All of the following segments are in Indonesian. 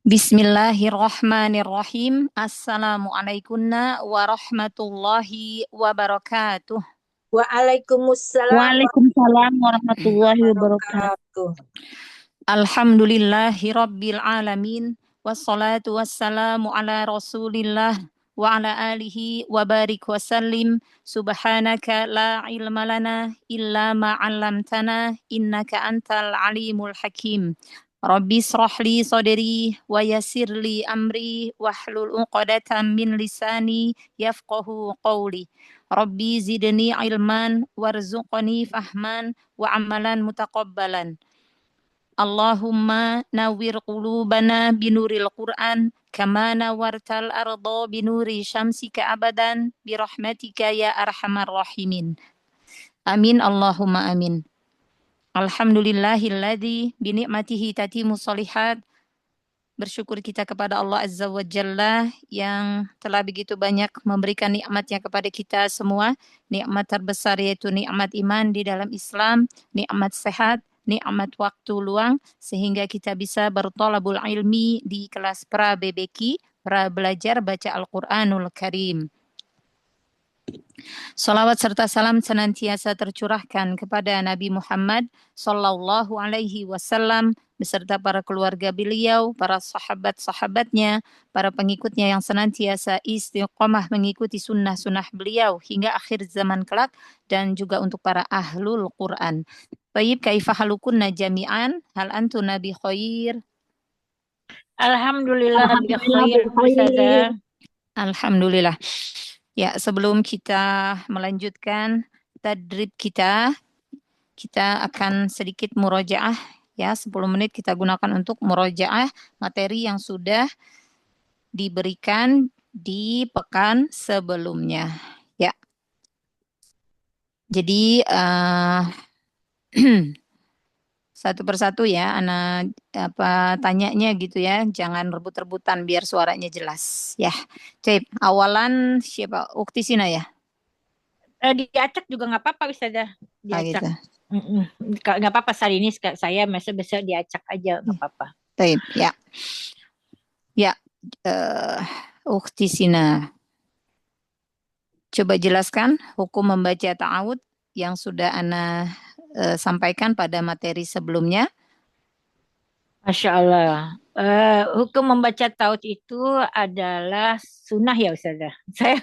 Bismillahirrahmanirrahim. Assalamualaikum warahmatullahi wabarakatuh. Waalaikumsalam Waalaikumsalam warahmatullahi warahmatullahi wabarakatuh. wabarakatuh. Alhamdulillahi rabbil alamin. Wassalatu wassalamu ala rasulillah wa ala alihi wa barik wa sallim. Subhanaka la ilma lana illa ma 'allamtana innaka antal alimul hakim. Rabbi israh li sadri wa yassir li amri wahlul 'uqdatam min lisani yafqahu qawli. Rabbi zidni ilman warzuqni fahman wa amalan mutaqabbalan. Allahumma nawwir qulubana binuril Qur'an kama nawartal arda binuri syamsika abadan birahmatika ya arhamar rahimin. Amin Allahumma amin. Alhamdulillahilladzi binikmatihi tatimu shalihat. Bersyukur kita kepada Allah Azza wa Jalla yang telah begitu banyak memberikan nikmatnya kepada kita semua. Nikmat terbesar yaitu nikmat iman di dalam Islam, nikmat sehat, nikmat waktu luang, sehingga kita bisa bertolabul ilmi di kelas pra BBQ, pra belajar baca Al-Quranul Karim. Salawat serta salam senantiasa tercurahkan kepada Nabi Muhammad sallallahu alaihi wasallam beserta para keluarga beliau, para sahabat-sahabatnya, para pengikutnya yang senantiasa istiqomah mengikuti sunnah-sunnah beliau hingga akhir zaman kelak, dan juga untuk para ahlul Quran. Baik, kaifa halukunna jami'an? Hal antuna bi khair? Alhamdulillah bi khair, Ustazah. Alhamdulillah. Ya, sebelum kita melanjutkan tadrib kita akan sedikit murojaah ya, 10 menit kita gunakan untuk murojaah materi yang sudah diberikan di pekan sebelumnya. Ya. Jadi satu persatu ya, Ana tanyanya gitu ya, jangan rebut-rebutan biar suaranya jelas ya. Cep, awalan siapa? Ukti Sina ya? Diacak juga nggak apa-apa, Ustazah. Diacak. Gitu. Nggak apa-apa, hari ini saya besok diacak aja, nggak apa-apa. Baik, ya. Ya, Ukti Sina. Coba jelaskan hukum membaca ta'awud yang sudah Ana sampaikan pada materi sebelumnya. Masya Allah. Hukum membaca taut itu adalah sunnah ya Ustazah. Saya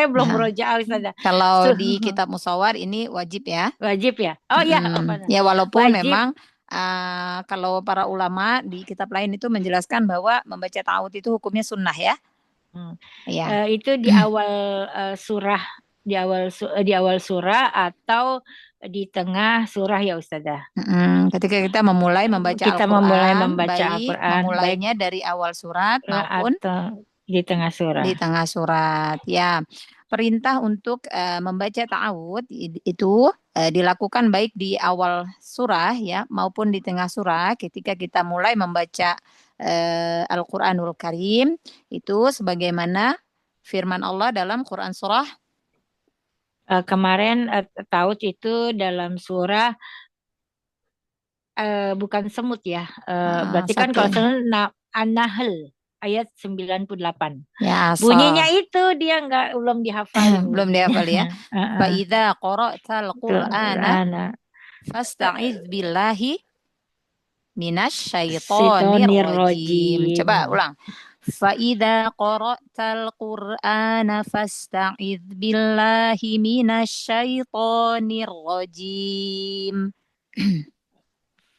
belum beroja Ustazah. Kalau di kitab Musawar ini wajib ya. Wajib ya. Oh iya. Ya walaupun wajib. memang kalau para ulama di kitab lain itu menjelaskan bahwa membaca ta'awud itu hukumnya sunnah ya. Ya. Itu di awal surah, di awal surah atau di tengah surah ya Ustazah. Ketika kita memulai membaca Al-Quran, baik memulainya dari awal surat maupun atau di tengah surah. Di tengah surat, ya. Perintah untuk membaca ta'awud itu dilakukan baik di awal surah ya maupun di tengah surah ketika kita mulai membaca Al-Quranul Karim, itu sebagaimana firman Allah dalam Quran surah kemarin taut itu dalam surah bukan semut ya. Berarti kan kalau An-Nahl ayat 98. Ya, bunyinya itu dia belum dihafal. Belum dihafal ya. Fa idza qara'tal Qur'ana fasta'iz billahi minasyaitonir rajim. Coba ulang. Fa idza qara'tal Qur'ana fasta'iz billahi minasyaitonir rajim.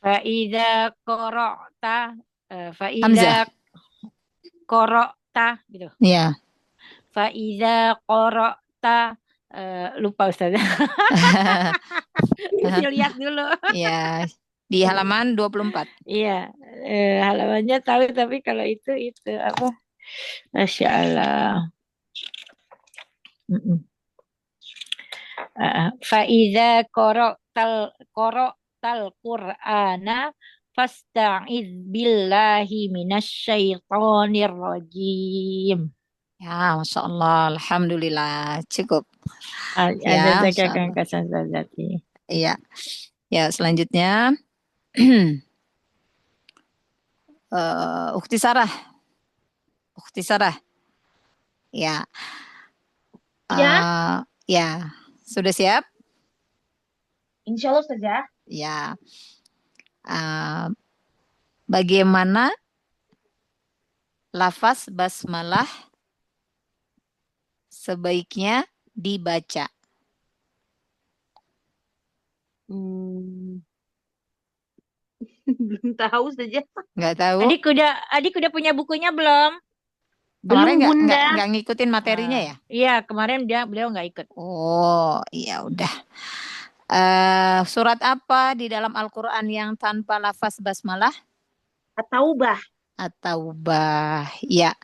Fa idza qara'ta fa idza qara'ta gitu. Iya. Fa idza qara'ta lupa Ustaz. Lihat dulu. Iya. Di halaman 24. Iya, halamannya tahu tapi kalau itu apa? Masya Allah. Faiza qara'tal Qur'ana fasta'iz billahi minasyaitonir rajim. Ya, Masya Allah, Alhamdulillah, cukup. Ya, Iya. Ya, selanjutnya Ukti Sarah, Ukti Sarah. Ya, Ya, ya, sudah siap? insya Allah saja. Ya, uh, bagaimana lafaz basmalah sebaiknya dibaca? Hmm, belum tahu saja. Nggak tahu? Adik udah punya bukunya belum? Kemarin Belum, Bunda. nggak ngikutin materinya ya? Iya, kemarin beliau nggak ikut. Oh, iya udah. Surat apa di dalam Al-Quran yang tanpa lafaz basmalah? Atau bah. Atau bah? Ya.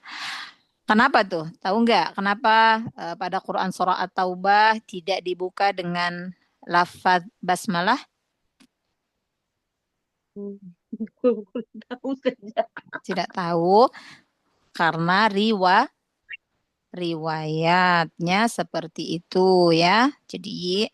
Kenapa tuh? Tahu nggak? Kenapa pada Quran surah At-Taubah tidak dibuka dengan lafaz basmalah? Belum tahu saja. Tidak tahu karena riwayatnya seperti itu ya. Jadi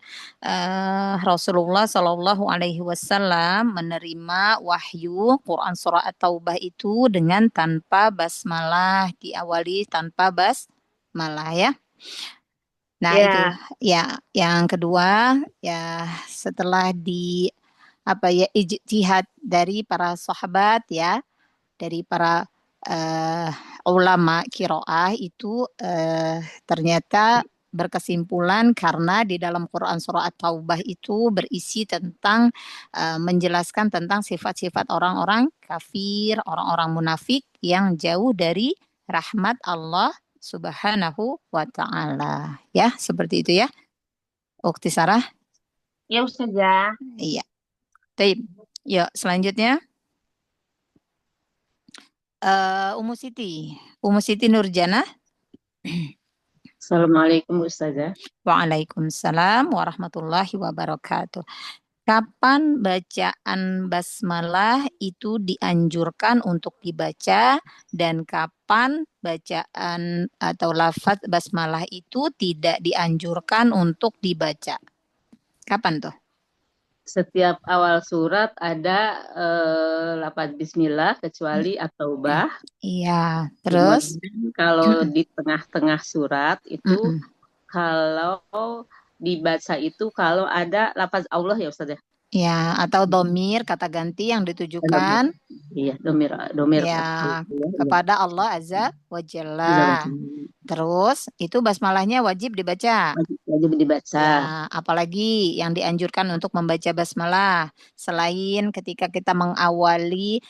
Rasulullah Shallallahu Alaihi Wasallam menerima wahyu Quran surah At-Taubah itu dengan tanpa basmalah, diawali tanpa basmalah ya. Nah itu Ya, ya. Yang kedua ya, setelah apa ya, ijtihad dari para sahabat ya, dari para eh, ulama kiroah itu ternyata berkesimpulan karena di dalam Quran surah At-Taubah itu berisi tentang menjelaskan tentang sifat-sifat orang-orang kafir, orang-orang munafik yang jauh dari rahmat Allah Subhanahu wa taala. Ya, seperti itu ya. Ukti Sarah. ya Ustazah. Iya. Baik. Yuk, selanjutnya Umu Siti. Umu Siti Nurjana. Assalamualaikum Ustazah. Waalaikumsalam warahmatullahi wabarakatuh. Kapan bacaan basmalah itu dianjurkan untuk dibaca dan kapan bacaan atau lafaz basmalah itu tidak dianjurkan untuk dibaca? Kapan tuh? Setiap awal surat ada lafaz bismillah kecuali at-taubah. Iya, terus? Kemudian kalau di tengah-tengah surat itu Mm-mm. kalau dibaca itu kalau ada lafaz Allah ya Ustazah. Ya, atau domir kata ganti yang Domir. ditujukan Iya, domir domir ya Allah. Iya. kepada Allah Azza wa Azza wa Jalla. Jalla. Terus itu basmalahnya wajib dibaca. Wajib dibaca. Ya, apalagi yang dianjurkan untuk membaca basmalah selain ketika kita mengawali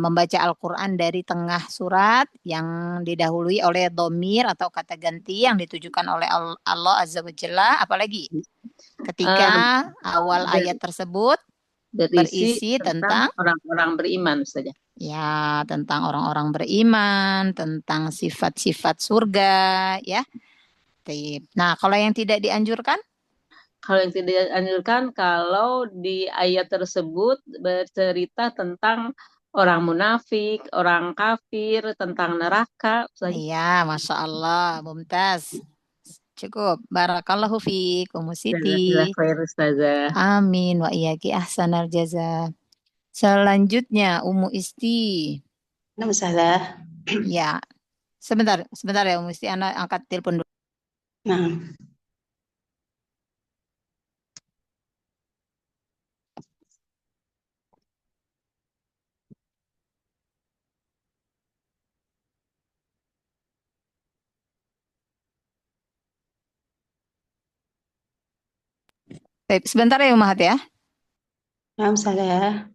membaca Al-Quran dari tengah surat yang didahului oleh domir atau kata ganti yang ditujukan oleh Allah Azza wa Jalla, apalagi ketika Eh, awal ayat ber- tersebut berisi berisi tentang tentang orang-orang beriman Ustazah. ya, tentang orang-orang beriman, tentang sifat-sifat surga, ya. Tip. Nah, kalau yang tidak dianjurkan, Kalau yang tidak dianjurkan, kalau di ayat tersebut bercerita tentang orang munafik, orang kafir, tentang neraka. iya, Masya Allah, Mumtaz. Cukup. Barakallahu fiik, Ummu Siti. Jazakallah khair Ustazah. Amin wa iyaki ahsanal jaza. Selanjutnya, Ummu Isti. Nama salah. Ya, sebentar, sebentar ya Ummu Isti, Ana angkat telepon dulu. Nah, Baik, sebentar ya Ummahat ya. nama salah.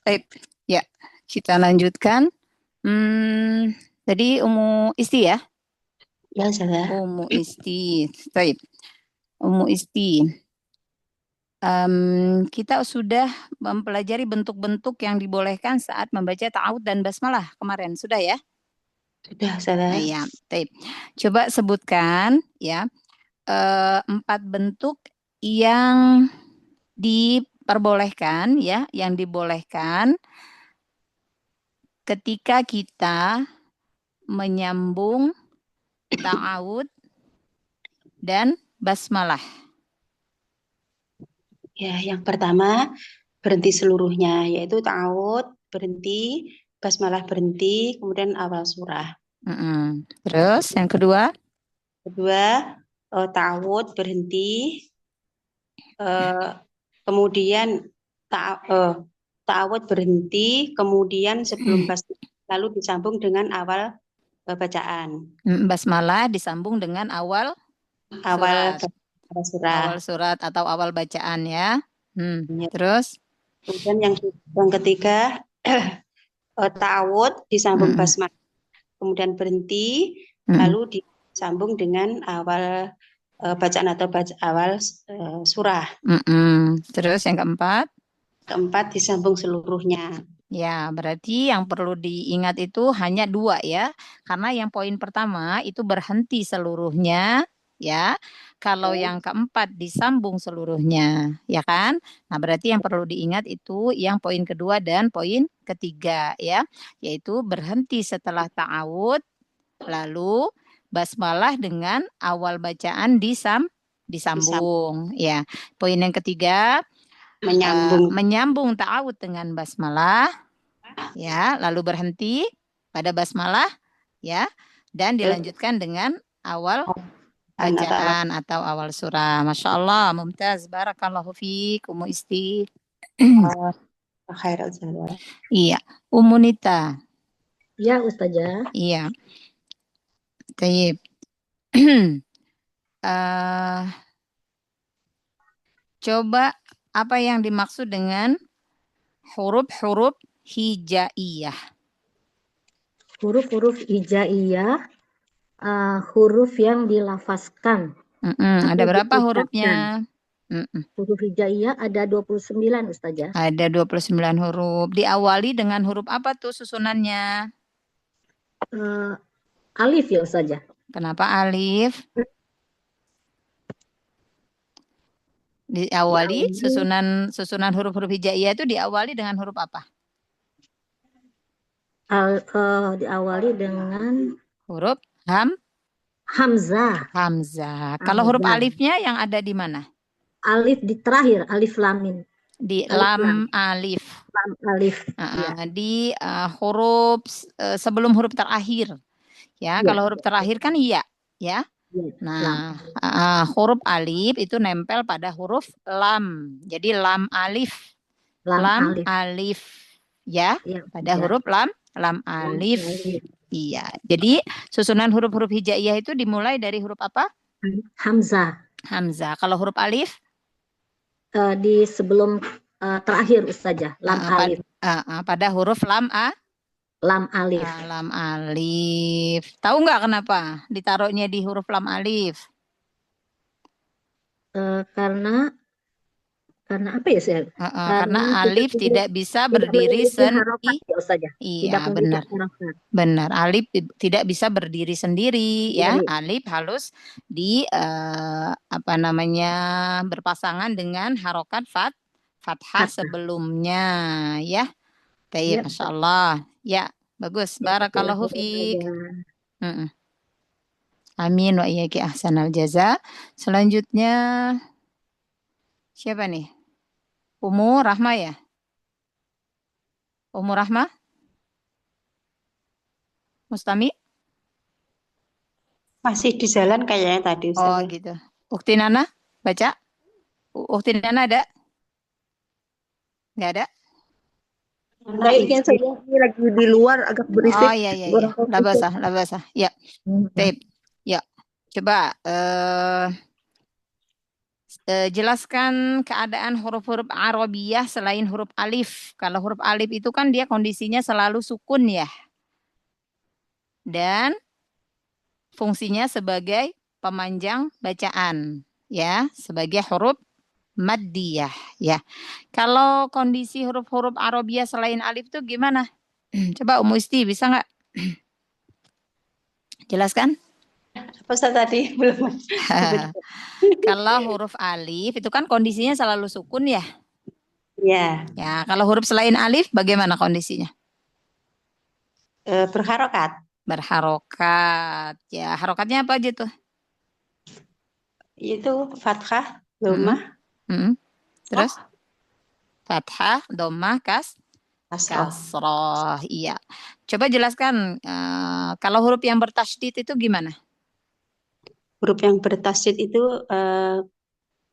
Baik, ya, kita lanjutkan. Hmm, Jadi Ummu Isti ya? Ya, Ustazah. Ummu Isti. Baik. Ummu Isti. Kita sudah mempelajari bentuk-bentuk yang dibolehkan saat membaca ta'awudz dan basmalah kemarin. Sudah ya? Sudah, Ustazah. Ya, baik. Coba sebutkan ya 4 bentuk yang diperbolehkan ya, yang dibolehkan ketika kita menyambung ta'awudz dan basmalah. Ya, yang pertama berhenti seluruhnya, yaitu ta'awudz berhenti, basmalah berhenti, kemudian awal surah. Terus yang kedua? Kedua, ta'awudz berhenti, kemudian ta'awudz berhenti, kemudian sebelum basmalah lalu disambung dengan awal bacaan. Basmalah disambung dengan awal Awal surat. surah. Awal surat atau awal bacaan ya. Ya. Terus? Kemudian yang ketiga, ta'awudz disambung basmalah, kemudian berhenti, lalu disambung dengan awal bacaan atau awal surah. Terus yang keempat? Keempat disambung seluruhnya. Ya, berarti yang perlu diingat itu hanya 2 ya. Karena yang poin pertama itu berhenti seluruhnya ya. Kalau yang keempat disambung seluruhnya, ya kan? Nah, berarti yang perlu diingat itu yang poin kedua dan poin ketiga ya, yaitu berhenti setelah ta'awudz, lalu basmalah dengan awal bacaan disambung ya. Poin yang ketiga menyambung ta'awudz dengan basmalah ya, lalu berhenti pada basmalah ya, dan dilanjutkan dengan awal bacaan atau awal surah. Masya Allah, mumtaz, barakallahu fiik, Ummu Isti. Iya, Ummu Nita. Ya, Ustazah. Iya. Baik. Coba apa yang dimaksud dengan huruf-huruf hijaiyah? Huruf-huruf hijaiyah, huruf yang dilafazkan. Ada berapa hurufnya? Huruf hijaiyah ada 29, Ustazah. Ada 29 huruf. Diawali dengan huruf apa tuh susunannya? Alif ya, Ustazah. Kenapa alif? Diawali susunan huruf-huruf hijaiyah itu diawali dengan huruf apa? Diawali dengan huruf hamzah. Hamzah. Kalau huruf alifnya yang ada di mana? Alif di terakhir, alif lamin. Di lam alif. Lam alif. Ya. Di huruf sebelum huruf terakhir. Ya, kalau huruf terakhir kan iya, ya. Nah, huruf alif itu nempel pada huruf lam. Jadi lam alif. Lam alif. Ya, pada huruf lam alif. Iya. Jadi susunan huruf-huruf hijaiyah itu dimulai dari huruf apa? Hamzah. Hamzah. Kalau huruf alif? Di sebelum terakhir, Ustazah. Lam alif. Pada huruf lam Lam alif. Lam alif. Tahu nggak kenapa ditaruhnya di huruf lam alif? Karena apa ya, Sir? Karena alif tidak bisa berdiri sendiri. Iya, benar. Benar. Alif tidak bisa berdiri sendiri ya. Alif harus berpasangan dengan harokat fathah sebelumnya ya. Baik, Masya Allah. Ya, bagus. Barakallahu fiik. Amin wa iyyaki ahsanal jaza. Selanjutnya siapa nih? Ummu Rahma ya? Ummu Rahma? Mustami? Masih di jalan kayaknya tadi. Oh gitu. Ukti Nana, baca. Ukti Nana ada? Nggak ada? Kayaknya saya ini lagi di luar agak berisik. Oh iya. Labasah. Ya. Tape. Ya. Coba jelaskan keadaan huruf-huruf Arabiyah selain huruf alif. Kalau huruf alif itu kan dia kondisinya selalu sukun ya. dan fungsinya sebagai pemanjang bacaan, ya, sebagai huruf maddiyah, ya. Kalau kondisi huruf-huruf Arabia selain alif itu gimana? Coba Umu Isti bisa nggak jelaskan? Apa Ustaz tadi belum sebut? Kalau huruf alif itu kan kondisinya selalu sukun ya. Ya, Ya, kalau huruf selain alif bagaimana kondisinya? berharokat. Berharokat. Ya, harokatnya apa aja tuh? Itu fathah, Mm-mm. dhammah, Mm-mm. Terus kasroh, fathah, dhammah, kasroh. kasroh. Iya. Coba jelaskan kalau huruf yang bertasydid itu gimana? Huruf yang bertasydid itu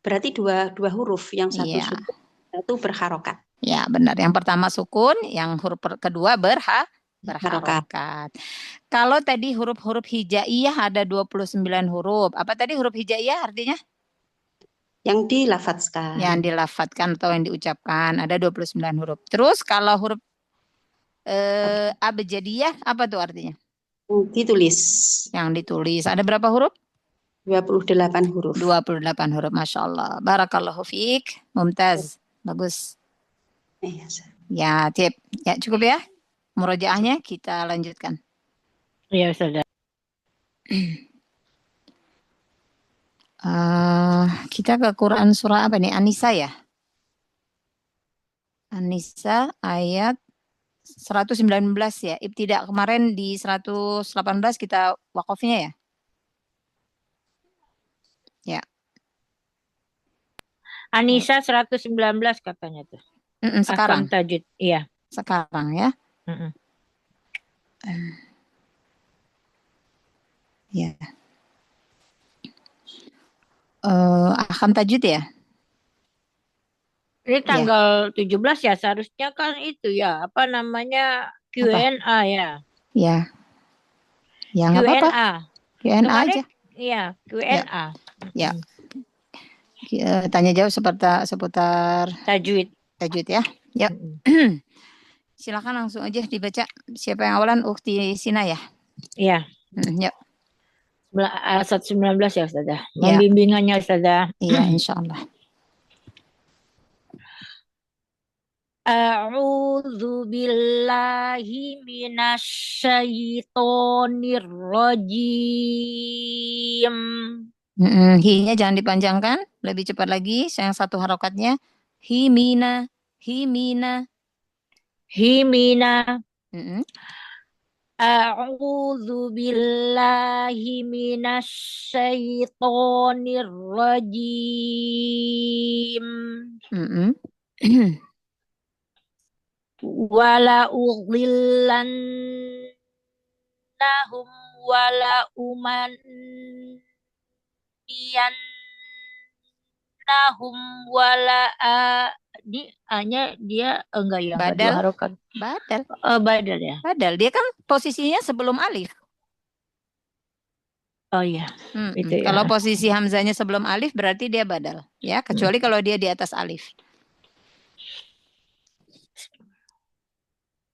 berarti dua huruf, yang satu Iya. sukun, satu berharokat. Ya, benar. Yang pertama sukun, yang huruf kedua Harokat. berharokat. Kalau tadi huruf-huruf hijaiyah ada 29 huruf. Apa tadi huruf hijaiyah artinya? Yang dilafadzkan. Yang dilafatkan atau yang diucapkan ada 29 huruf. Terus kalau huruf abjadiyah apa tuh artinya? Yang ditulis. Yang ditulis. Ada berapa huruf? 28 huruf. 28 huruf. Masya Allah. Barakallahu fiik. Mumtaz. Bagus. Ya, tip. Ya, cukup ya. Murojaahnya kita lanjutkan. Iya, Ustazah. Kita ke Quran surah apa nih? An-Nisa ya? An-Nisa ayat 119 ya. Ibtidak kemarin di 118 kita wakafnya ya? Ya. Anissa 119 katanya tuh. Sekarang. Akam tajud. Iya. Sekarang ya. Ya. Ahkam tajwid ya? Ini tanggal 17 ya, seharusnya kan itu ya, apa namanya, Q&A ya. Ya. Ya nggak apa-apa. Q&A aja. Iya, Q&A. Ya. Tanya jawab seputar tajwid ya. Ya. Silakan langsung aja dibaca. Siapa yang awalan? Ukti Sina ya? Iya. Yuk. 119 ya Ustazah. Membimbingannya Ustazah. Iya, insya Allah. A'udzu billahi minasyaitonir rajim. Hi-nya jangan dipanjangkan, lebih cepat lagi. Yang satu harokatnya himina. A'udzu billahi minasyaitonir rajim. Wala udhillannahum wala umanniyannahum wala ini hanya dia enggak ya, enggak dua harokat. Badal. Badal ya. Badal. Dia kan posisinya sebelum alif. Oh iya. Itu ya. Kalau posisi hamzanya sebelum alif berarti dia badal, ya, kecuali kalau dia di atas alif.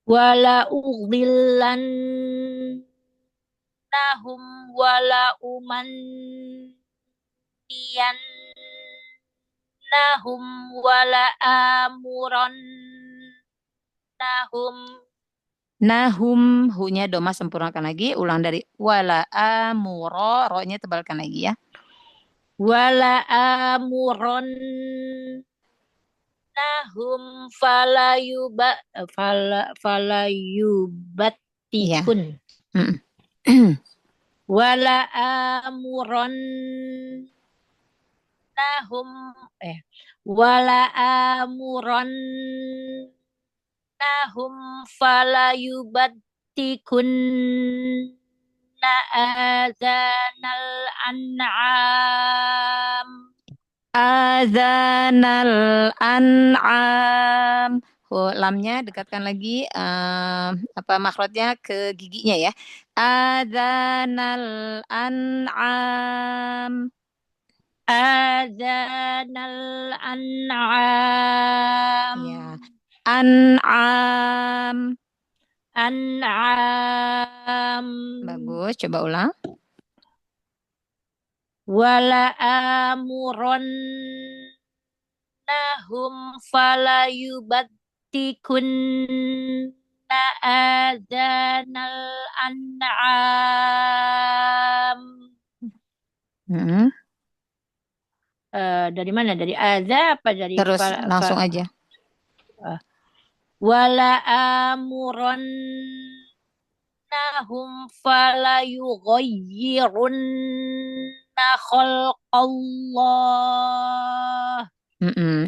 Wala udhillannahum wala umanniyannahum wala amurannahum. Nahum, hunya doma sempurnakan lagi, ulang dari wala amuro, ro-nya tebalkan lagi ya. Wala amuron nahum falayubatikun. Wala amuron nahum wala amuron nahum falayubatikun azanal an'am. Lamnya dekatkan lagi makhrajnya ke giginya ya. Azanal an'am. Ya. An'am. an'am Bagus, coba ulang. wala amurannahum falayubattikunna adanal an'am. Mm-mm. Dari mana? Dari adza apa dari Terus langsung aja. wala amurannahum falayughayyirunna khalqallah.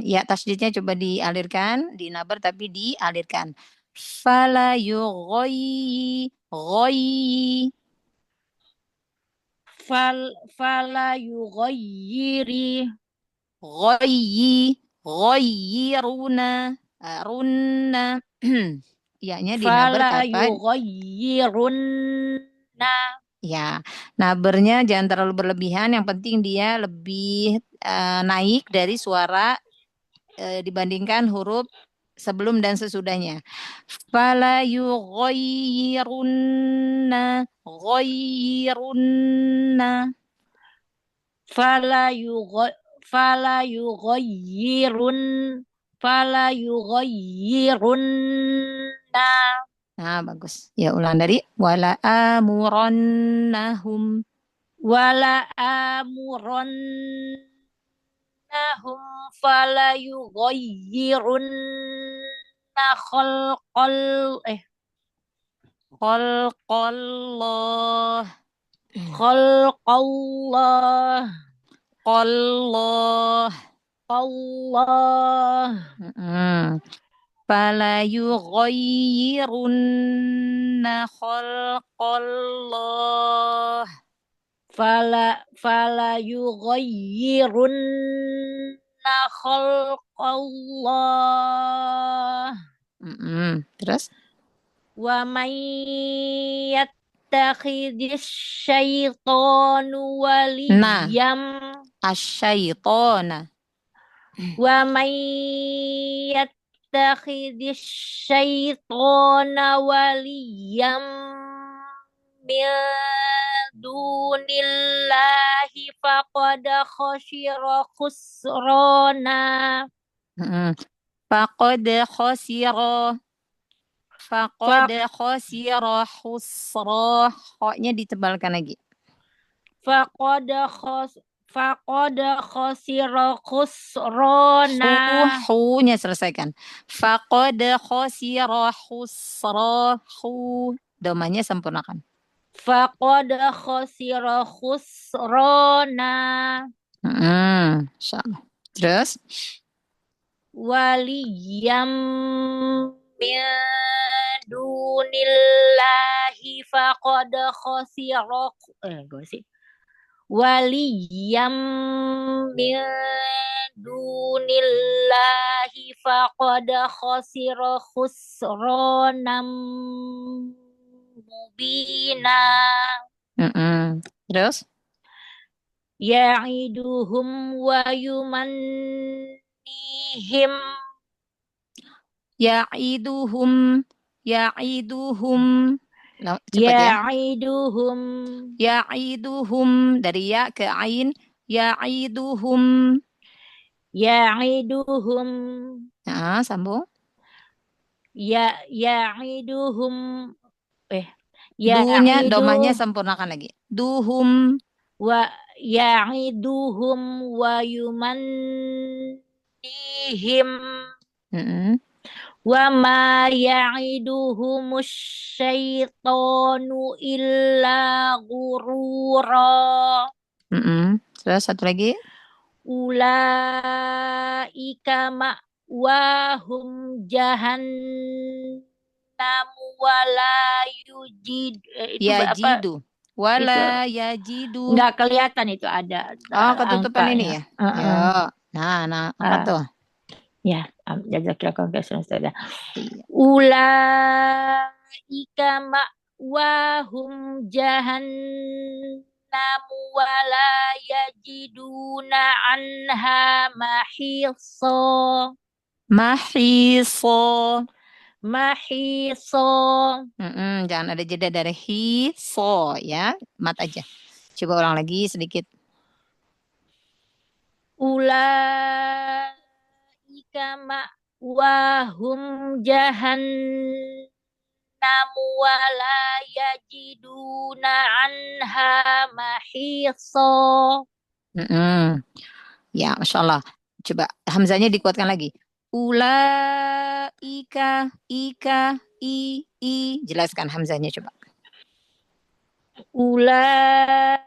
Ya, tasdidnya coba dialirkan, dinabar tapi dialirkan. Fala yughayyi ghayyi Fala yughayyiri ghayyiruna runna. Ianya dinabar fala kapan? yughayyirunna. Ya, nabernya jangan terlalu berlebihan. Yang penting dia lebih naik dari suara dibandingkan huruf sebelum dan sesudahnya. Fala yughayyirunna ghayyirunna. Fala yughayyirun fala yughayyirunna. Nah, bagus. Ya, ulang dari wala amurannahum. Wala amurannahum fala yughayyirunna Khalqallah. khalqallah. Allah. Allah. Fala yughayyirunna khalqallah. Fala yughayyirunna khalqallah. Terus? Wa may yattakhidis syaitanu waliyam. Asyaitona. Wa may yattakhidis syaitana waliyam min dunillahi faqad khasira khusrana. Faqad khasira khusra. Ho-nya ditebalkan lagi. Faqad khasira khusrana. Hu-nya selesaikan. Faqad khasira khusra. Domanya sempurnakan. Faqad khasira khusrana. Insyaallah. Terus? Waliyam min dunillahi faqad khasira waliyam min dunillahi faqad khasira khusranam mubina. Terus? Ya'iduhum wa yumannihim. Ya'iduhum. Cepat ya. Ya'iduhum. Dari ya ke ain. Ya'iduhum. Nah, sambung. Ya'iduhum. Dunya, domanya sempurnakan lagi. Duhum. Wa ya'iduhum wa yumannihim. Wa ma ya'iduhumus syaitanu illa ghurura. Terus satu lagi. Ulaika ma'wahum jahannam wala yajidu. Wala yajidu. Enggak kelihatan itu ada. Ketutupan ini ya. Ya. Nah, apa tuh? Ya, jazakallahu khairan. Ulaika ma'wahum jahannam wala yajiduna anha mahisa. Mahiso. Jangan ada jeda dari hi, so ya. Mat aja. Coba ulang lagi sedikit. Ulaika ma'wahum jahannamu wala yajiduna anha mahiso. Ya, Masya Allah. Coba hamzanya dikuatkan lagi. Ulaika, ika, i. Jelaskan hamzanya coba. Ulaika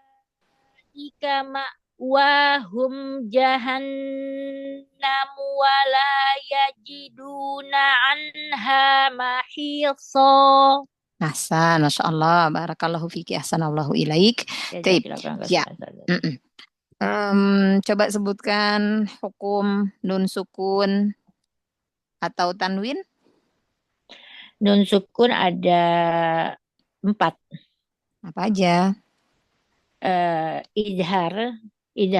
ma'wahum jahannamu wala yajiduna anha mahiso. Ahsan, Masya Allah. Barakallahu fiki, ahsanallahu ilaik. Taib. Ya. Coba sebutkan hukum nun sukun atau tanwin. Nun sukun ada 4. Apa aja? Idhar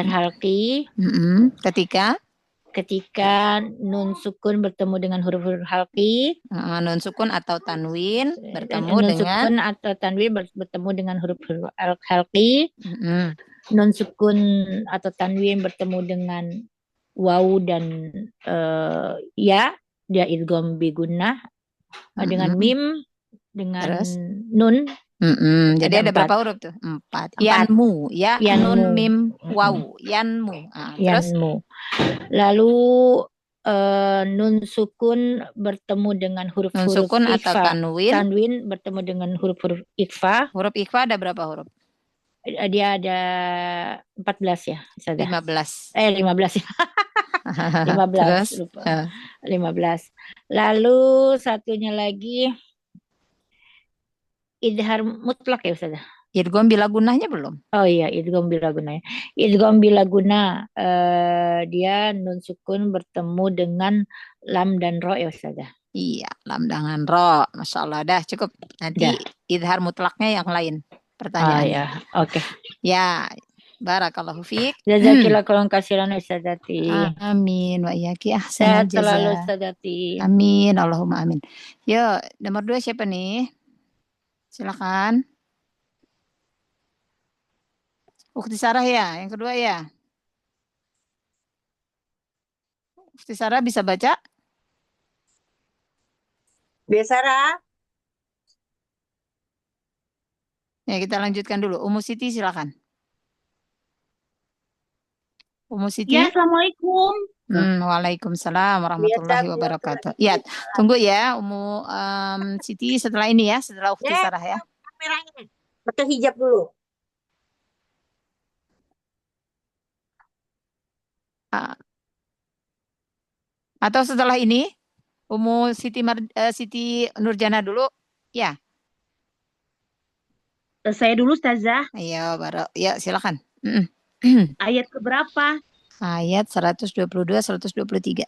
halqi. Ketika nun sukun bertemu dengan huruf-huruf halqi. Nun sukun atau tanwin bertemu nun dengan sukun atau tanwin bertemu dengan huruf-huruf halqi. Nun sukun atau tanwin bertemu dengan waw dan ya, dia idgham bi gunnah. Dengan mim, dengan terus? nun. Jadi ada berapa huruf tuh? 4. Yanmu, ya, nun mim waw, yanmu. Terus? Yanmu. Lalu nun sukun bertemu dengan huruf-huruf nun sukun atau ikhfa. tanwin. Tanwin bertemu dengan huruf-huruf ikhfa. Huruf ikhfa ada berapa huruf? Dia ada 14 ya. 15. 15 ya. 15. Terus? Lupa. 15. Lalu satunya lagi idhar mutlak ya Ustazah. Idgham bila gunahnya belum? Oh iya, idgham bila gunah. Idgham bila guna dia nun sukun bertemu dengan lam dan ro ya Ustazah. Iya, lam dengan ro. Masya Allah, dah cukup. Nanti idhar mutlaknya yang lain pertanyaannya. Ya, oke. Ya, barakallahu fiik. Jazakillah khairan katsiran Ustazati. Amin wa iyyaki Sehat ahsanal selalu jazaa. Ustazati. Amin, Allahumma amin. Yuk, nomor 2 siapa nih? Silakan. Ukhti Sarah ya, yang kedua ya. Ukhti Sarah bisa baca? Sarah. Ya, kita lanjutkan dulu. Ummu Siti silakan. Ummu Siti. Ya, Assalamualaikum. Waalaikumsalam warahmatullahi wabarakatuh. Ya, tunggu ya Ummu Siti setelah ini ya, setelah Ukhti Sarah ya. Kameranya. Pakai hijab dulu. Atau setelah ini Ummu Siti Nurjana dulu ya. Saya dulu Ustazah. Ayo baru ya silakan. Ayat keberapa? Ayat 122 123.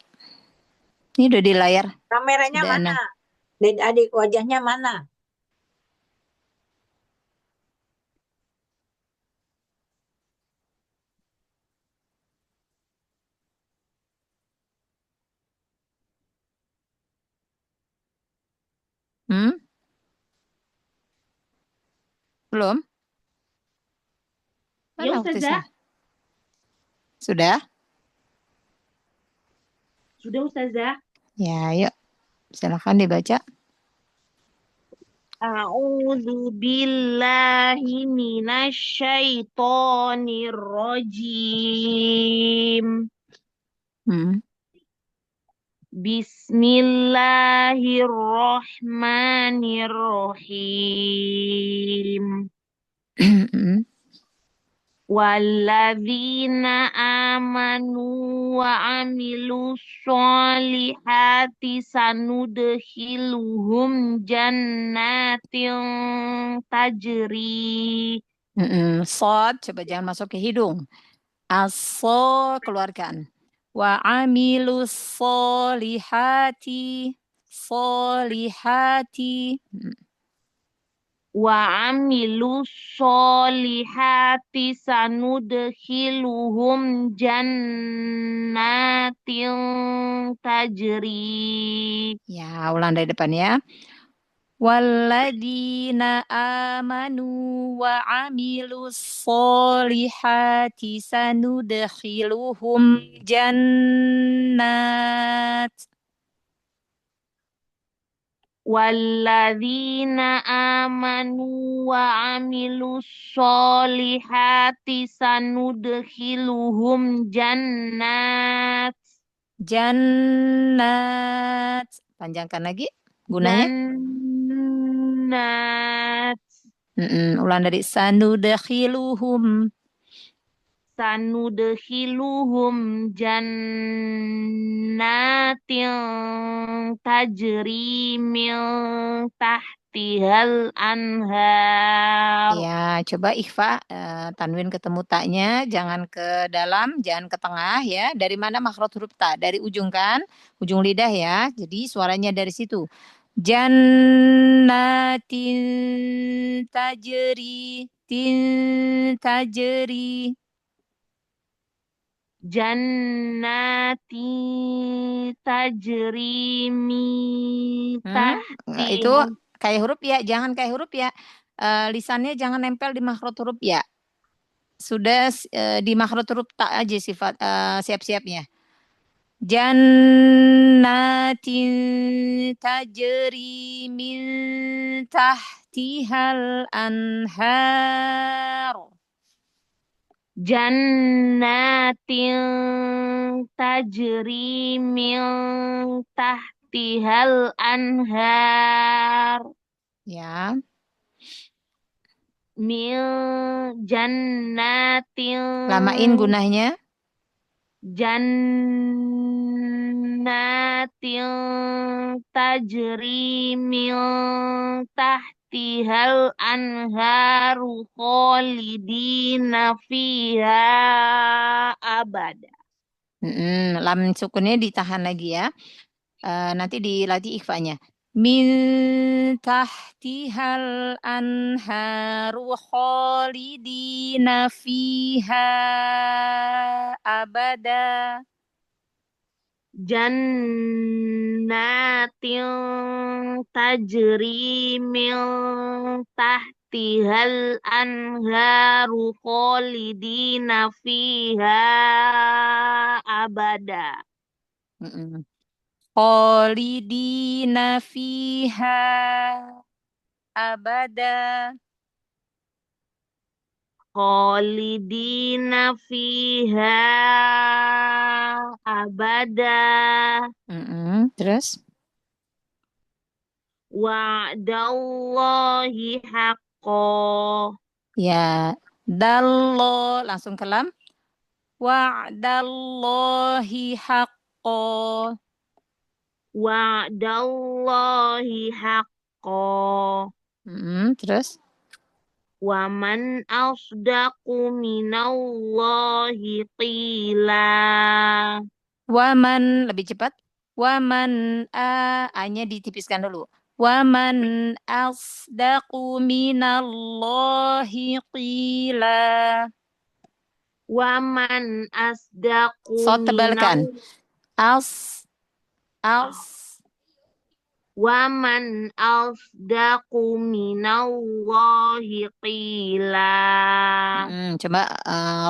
Ini udah di layar. Kameranya mana? Adik wajahnya mana? Belum? Ya Ustazah. Sudah? Sudah Ustazah. Ya, yuk. Silakan dibaca. A'udzu billahi minasyaitonir rajim. Bismillahirrahmanirrahim. Walladzina amanu wa amilus solihati sanudkhiluhum jannatin tajri. Sod, coba jangan masuk ke hidung. Aso, keluarkan. Wa amilus solihati. Solihati. wa amilus solihati sanudkhiluhum jannatin tajri. Ya, ulang dari depan ya. Walladzina amanu wa amilus solihati sanudkhiluhum jannat. Walladzina amanu wa amilus solihati sanudkhiluhum jannat. Jannat. Panjangkan lagi gunanya. Jannat. Ulang dari sanudkhiluhum. Sanudkhiluhum jannatin tajri min tahtihal anhar. Ya, coba ikhfa tanwin ketemu taknya, jangan ke dalam, jangan ke tengah ya. Dari mana makhraj huruf ta? Dari ujung kan? Ujung lidah ya. Jadi suaranya dari situ. Jannatin tajri, tajri. Jannati tajri min Itu tahtihal. kayak huruf ya, jangan kayak huruf ya. Lisannya jangan nempel di makhraj huruf ya. Sudah di makhraj huruf ta aja sifat siap-siapnya. Jannatin tajri min tahtihal anhar. Jannatin tajri min tahtihal anhar. Ya. Min jannatin. Lamain gunahnya. Jannatin tajri min tahtihal anharu khalidina fiha abada. Lam sukunnya ditahan lagi ya. Nanti dilatih ikhfanya. Min tahtihal anharu khalidina fiha abada. Jannatin tajri min tahtihal anharu khalidina fiha abada. Khalidina fiha abada. Khalidina fiha abada. Terus? Wa'dallahi haqqo. Ya, dallo langsung ke lam. Wa'dallahi haqqo. Wa'dallahi haqqo. Terus? Wa man asdaqu minallahi qila. Waman lebih cepat. Waman a-nya ditipiskan dulu. Waman asdaqu minallahi qila. Waman asdaqu So tebalkan. Waman asdaqu minallahi qila. Coba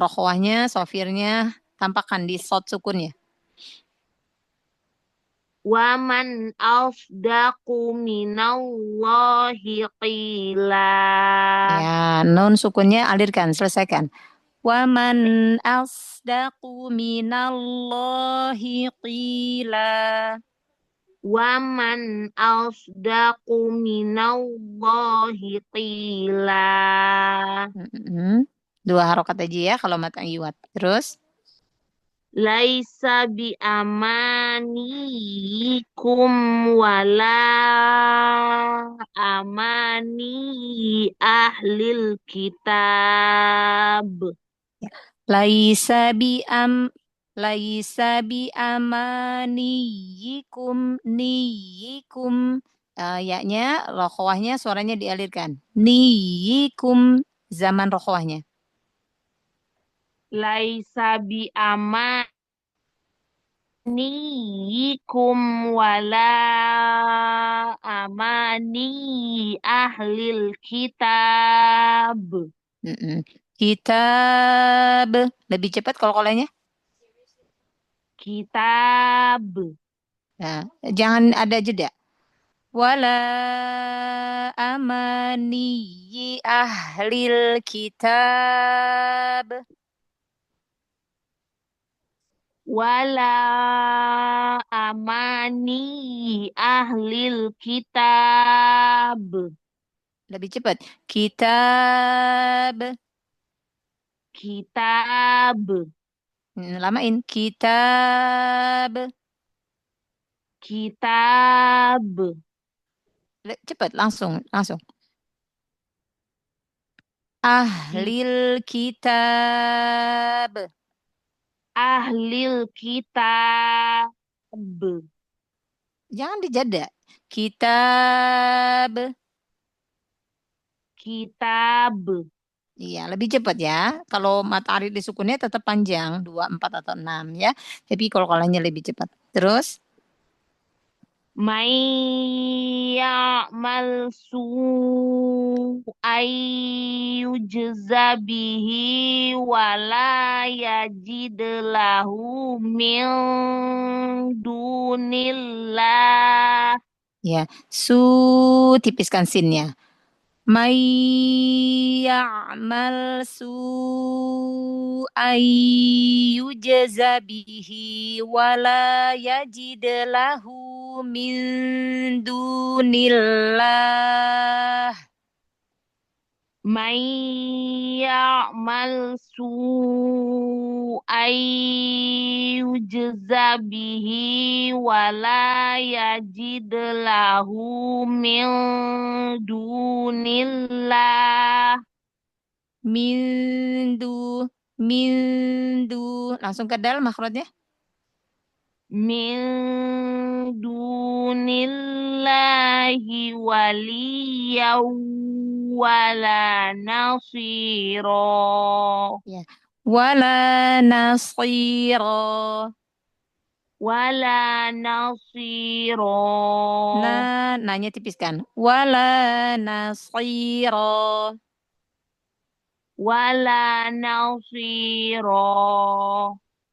rokhwahnya, sofirnya tampakkan di shot sukunnya. Waman asdaqu minallahi qila. Ya, nun sukunnya alirkan, selesaikan. Waman asdaqu minallahi qila. Waman asdaqu minallahi qila. Dua harokat aja ya kalau mata iwat. Terus? Laisa bi amanikum wala amani ahlil kitab. Laisa bi amaniyikum niyikum Ya-nya, rokhawahnya suaranya dialirkan. Niyikum zaman rokhawahnya. Laisa bi amanikum wala amani ahlil kitab. Kitab. Lebih cepat kalau kolanya. Kitab. Nah, jangan ada jeda. Wala amani ahlil kitab. Wala amani ahlil kitab. Lebih cepat. Kitab. Kitab. Lamain. Kitab. Kitab. Cepat, langsung. Ahlil kitab. Ahlil kitab. Jangan dijeda. Kitab. Kitab. Iya, lebih cepat ya. Kalau mata arid disukunnya tetap panjang, 2, 4, atau 6 ya. Tapi kalau kolanya lebih cepat. Terus? May ya'mal su'ay yujza bihi wa la yajid lahu min dunillah. Ya, tipiskan sinnya. May ya'mal su'ay yujza bihi wa la yajid lahu min dunillah. May ya'mal su'ay yujza bihi wa la yajid lahu min dunillah. Mindu. Langsung ke dal makhrajnya. Min dunillahi waliyaw wala nasira. Ya. Wala nasira. Wala nasira. Nanya tipiskan. Wala nasira. Wala nasira.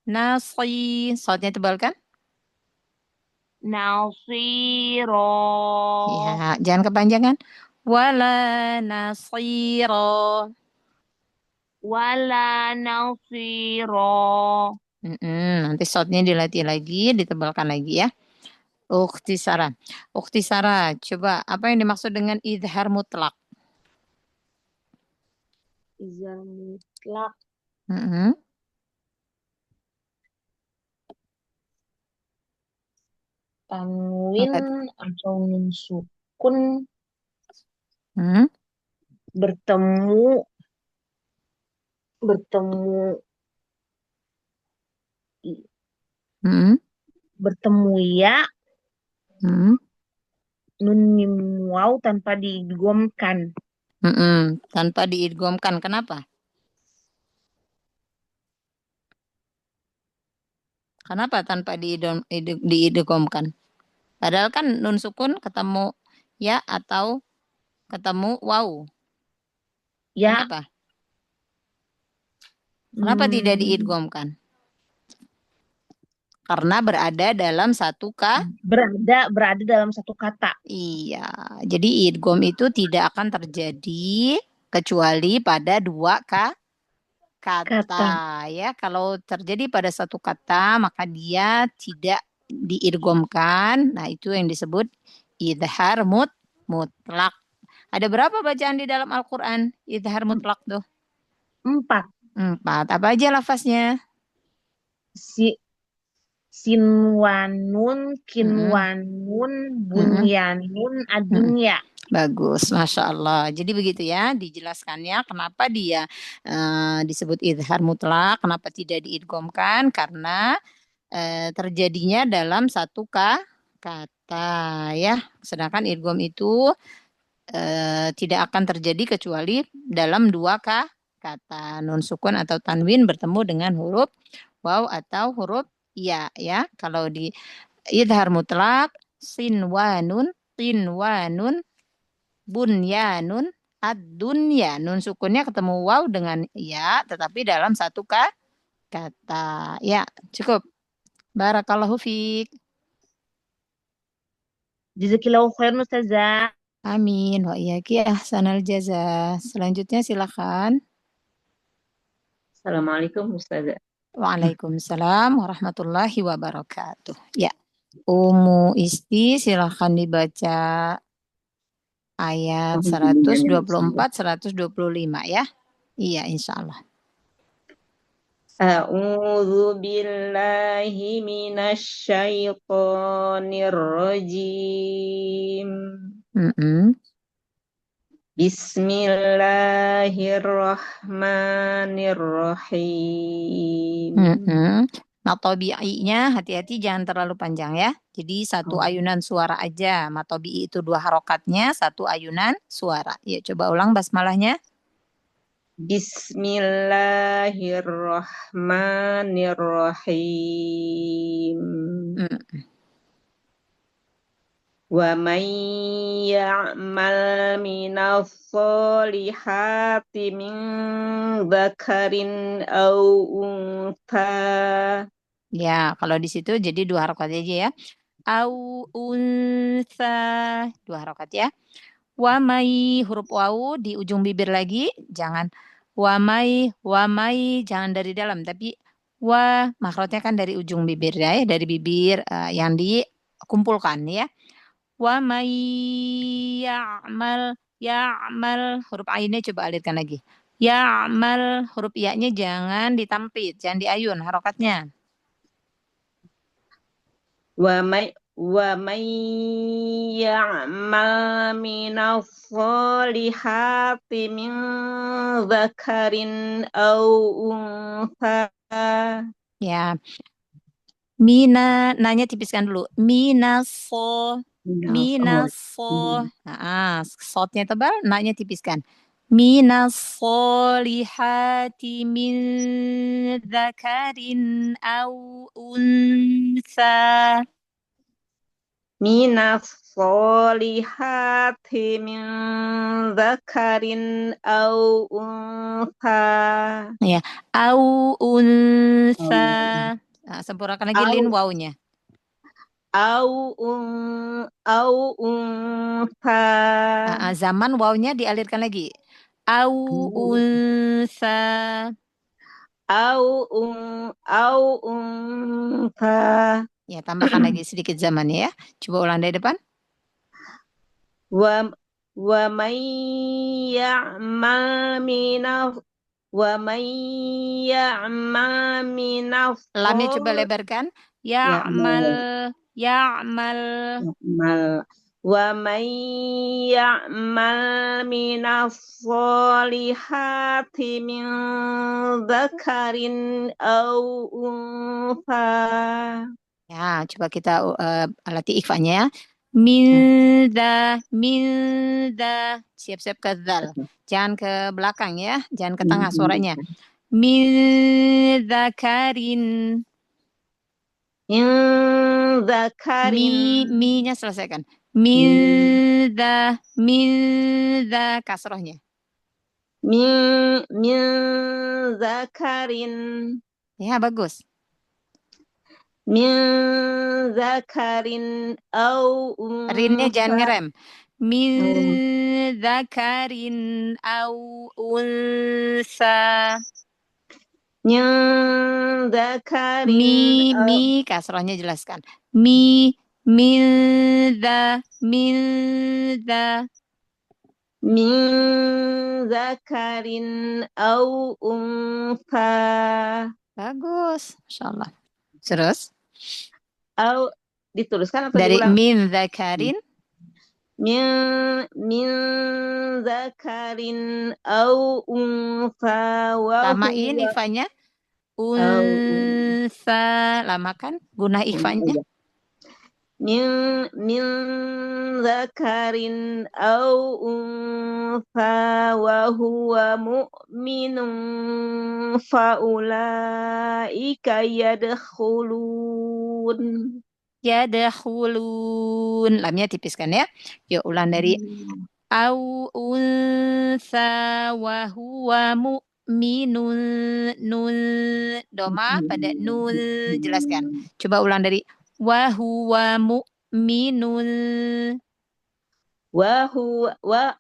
Nasi. Sautnya tebal kan? Nasira. Ya, jangan kepanjangan. Wala nasira. Wala nasira. Nanti sautnya dilatih lagi, ditebalkan lagi ya. Ukhti Sarah, coba apa yang dimaksud dengan idhar mutlak? Izar mutlak. Tanwin atau nun sukun bertemu ya nun mim waw tanpa diidghamkan. Tanpa diidghamkan, kenapa? Kenapa tanpa diidghamkan? Padahal kan nun sukun ketemu ya atau ketemu waw. Ya. Kenapa tidak diidghamkan? Karena berada dalam satu berada dalam satu kata. Iya, jadi idgham itu tidak akan terjadi kecuali pada 2 kata. Ya. Kalau terjadi pada satu kata maka dia tidak diidghamkan. Nah, itu yang disebut idhar mutlak. Ada berapa bacaan di dalam Al-Qur'an idhar mutlak tuh? 4. Apa aja lafaznya? Sinwanun, kinwanun, bunyanun, adunya. Bagus, Masya Allah. Jadi begitu ya dijelaskannya kenapa dia disebut idhar mutlak, kenapa tidak diidghamkan, karena terjadinya dalam satu kata. kata ya. Sedangkan idgham itu tidak akan terjadi kecuali dalam dua kata, nun sukun atau tanwin bertemu dengan huruf waw atau huruf ya. Kalau di idhar mutlak sinwanun, tinwanun, bunyanun, ad-dunya, nun sukunnya ketemu waw dengan ya, tetapi dalam satu kata. Ya, cukup. Barakallahu fiik. Jazakillahu khairan Ustazah. Amin wa iyyaki ahsanal jaza. Selanjutnya silakan. Assalamualaikum Ustazah. Waalaikumsalam warahmatullahi wabarakatuh. Ya, Umu Isti silakan dibaca ayat 124 125 ya. Iya, insyaallah. A'udzu billahi minasy syaithanir rajim. Bismillahirrahmanirrahim. Matobi'inya hati-hati jangan terlalu panjang ya. Jadi satu ayunan suara aja. Matobi'i itu 2 harokatnya, 1 ayunan suara. Ya, coba ulang basmalahnya. Bismillahirrahmanirrahim. Wa man ya'mal minas solihati min dzakarin aw untha. Ya, kalau di situ jadi 2 harokat aja ya. Au unsa, 2 harokat ya. Wa mai, huruf wawu di ujung bibir lagi, jangan wa mai, jangan dari dalam, tapi wa makhrajnya kan dari ujung bibir ya, dari bibir yang dikumpulkan ya. Wa may ya'mal, huruf ainnya coba alirkan lagi. Ya'mal, huruf ya-nya jangan ditampit, jangan diayun harokatnya. Wa may ya'mal minas solihati min dzakarin aw untha. Ya. Mina, nanya tipiskan dulu. Minaso. Sotnya tebal, nanya tipiskan. Minasolihati min dzakarin au unsa. Minasolihati min dzakarin au untha. Ya, au unsa. Sempurnakan lagi lin wawunya. Au untha. Zaman wawunya dialirkan lagi. Au unsa. Au untha. Ya, tambahkan lagi sedikit zamannya ya. Coba ulang dari depan. Wa may ya'mal minaf Lamnya coba lebarkan. Ya'mal. Wa may ya'mal minas solihati min dzakarin aw untha. Ya, coba kita latih ikhfanya ya. Minda. Siap-siap ke dzal. Jangan ke belakang ya, jangan ke tengah suaranya. Min dzakarin. Mi-nya selesaikan. Min kasrohnya. Min dzakarin. Ya, bagus. Min dzakarin au untha. Rinnya jangan ngerem. Min dzakarin au unsa. Min dzakarin. Mi kasrohnya jelaskan. Min dzakarin au untha. Bagus, insyaallah. Terus? Au dituliskan atau dari diulang? Min dzakarin. Min dzakarin au untha wa Lamain ikhfanya. Unsa, lamakan guna ikhfanya. min min dzakarin aw untha wa huwa mu'minun faulaika yadkhulun. Yadkhulun. Lamnya tipiskan ya. Yuk ulang dari au untha wa huwa mu'minun. Nun doma pada nun jelaskan. Coba ulang dari wa huwa mu'minun. Wa huwa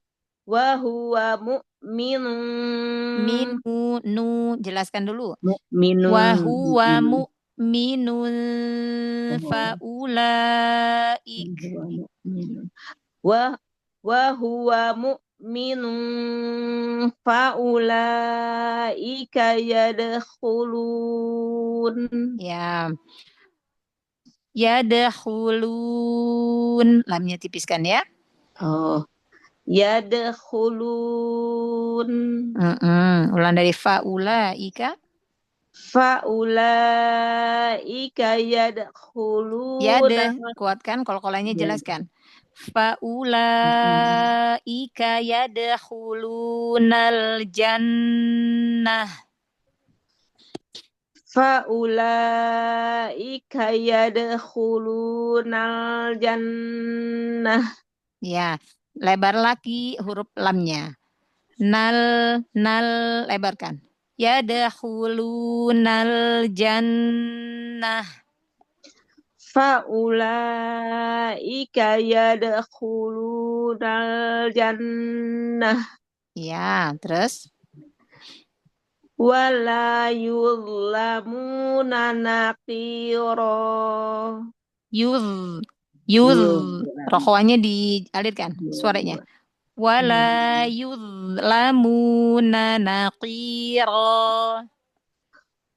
mu'minun. Minu nu jelaskan dulu. Mu'minun. Wa huwa mu'minun faulaik. Wa huwa mu'minun faulaika yadkhulun. Ya. Yadkhulun. Lamnya tipiskan ya. Oh. Yadkhulun. Ulang dari faulaika. Faulaika yadkhulun. Kuatkan kol-kolanya jelaskan. Faulaika yadkhulunal jannah. Faulaika yadkhulunal jannah. Ya, lebar lagi huruf lamnya. Nal lebarkan. Yadkhulunal jannah. Faulaika yadkhulunal jannah. Ya, terus? Wala yuzlamuna naqira. Rokoannya dialirkan suaranya. Wala yuzlamuna naqira.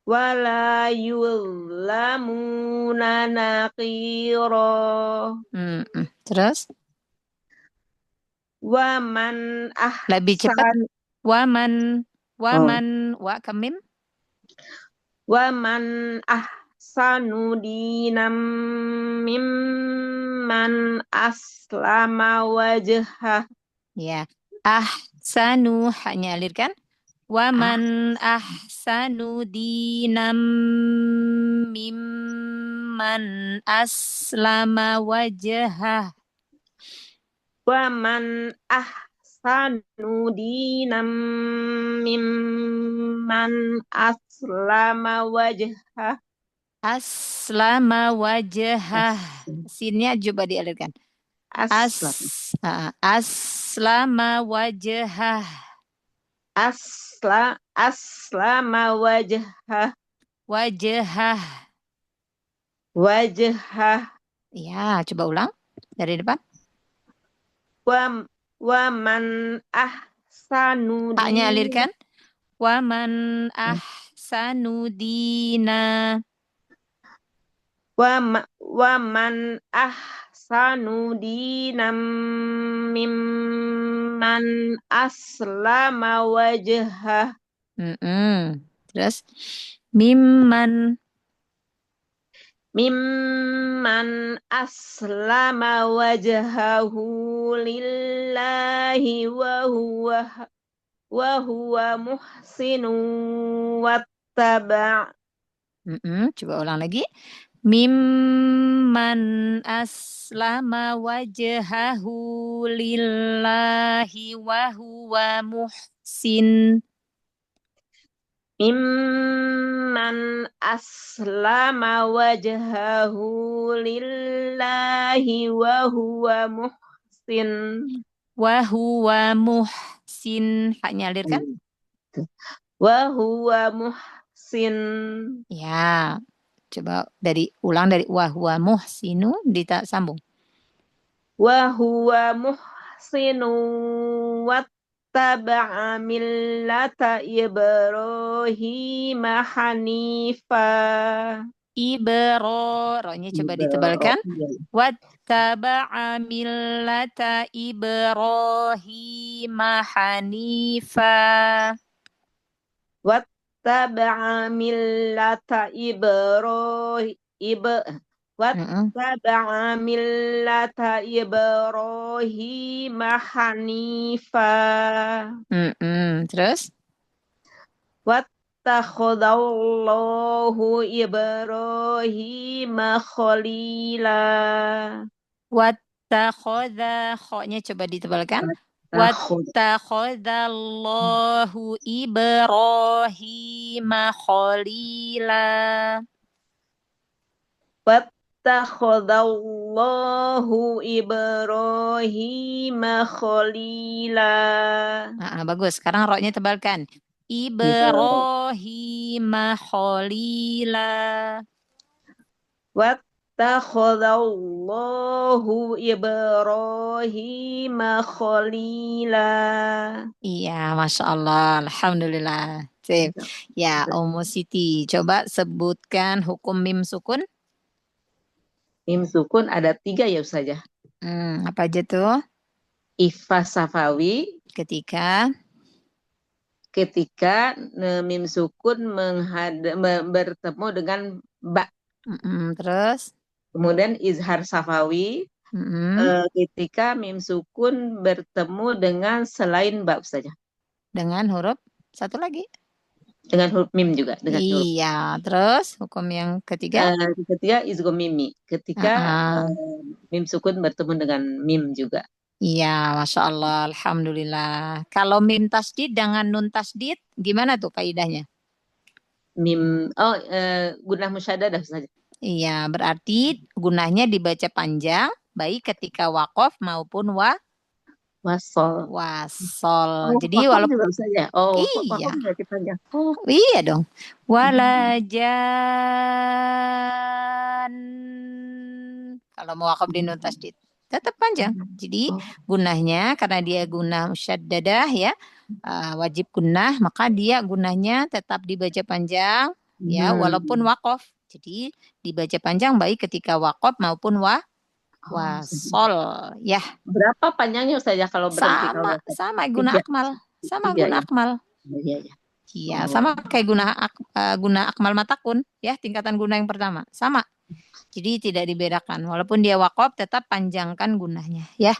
Wala yuzlamuna naqira. Terus? Waman Lebih cepat. Waman wa kamim. Waman ahsanu dinam mimman aslama wajhah. Ya. Ahsanu hanya alirkan. Waman ahsanu dinam mimman aslama wajhah. Waman ahsanu dinam mimman aslama wajhah. Aslama wajhah. Sinnya coba dialirkan. Aslama wajhah. Aslama wajhah. Wajhah. Ya, coba ulang dari depan. Waman ahsanu Haknya alirkan. Waman ahsanu dina. Waman ahsanu dinam mimman aslama wajhah. Terus mimman aslama wajhahu lillahi wa huwa muhsinun wattaba'. Coba ulang lagi. Mimman aslama wajhahu lillahi wa huwa muhsin. Mimman aslama wajhahu lillahi wa huwa muhsin. Wa huwa muhsin. Haknya alirkan. Wa huwa muhsin. Ya. Coba ulang dari wa huwa muhsinu disambung. Wa huwa muhsinu wattaba'a millata Ibrahim hanifa. Rohnya coba ditebalkan. Wattaba'a millata Ibrahim hanifa. Wattaba'a millata Ibrahim Wattaba'a millata Ibrahim hanifa. Terus? Wattakhadallahu Ibrahim khalila. Wattakhadha, kho-nya coba ditebalkan. Wattakhadallahu Ibrahim khalila. Wattakhadallahu Ibrahim khalila. Bagus. Sekarang ro-nya tebalkan. Ibrahim khalila. Wattakhadallahu Ibrahim khalila. Iya, Masya Allah. Alhamdulillah. Sip. Ya, Ummu Siti. Coba sebutkan hukum mim sukun. Mim sukun ada 3 ya Ustazah. Apa aja tuh? Ikhfa safawi Ketika mim sukun bertemu dengan ba. Terus? Kemudian izhar safawi ketika mim sukun bertemu dengan selain ba saja. Dengan huruf satu lagi. Dengan huruf mim juga. Dengan huruf. Iya, terus hukum yang ketiga? Ketiga izgham mimi. Ketika mim sukun bertemu dengan mim juga. Iya, Masya Allah, Alhamdulillah. Kalau mim tasdid dengan nun tasdid, gimana tuh kaidahnya? Mim, gunah musyaddadah saja. Iya, berarti gunahnya dibaca panjang, baik ketika wakof maupun wasol. Jadi walaupun juga saja. Iya. Panjang. Iya dong. Walajan. Kalau mau wakof di nun tasdid tetap panjang. Jadi gunahnya karena dia gunah musyaddadah ya, wajib gunah, maka dia gunahnya tetap dibaca panjang ya, walaupun wakof. Jadi dibaca panjang baik ketika wakof maupun wasol ya. Berapa panjangnya Ustazah kalau berhenti? Sama guna akmal. Sama guna akmal. Iya, sama kayak guna akmal matakun ya, tingkatan guna yang pertama. Sama. Jadi tidak dibedakan. Walaupun dia wakof tetap panjangkan gunahnya ya.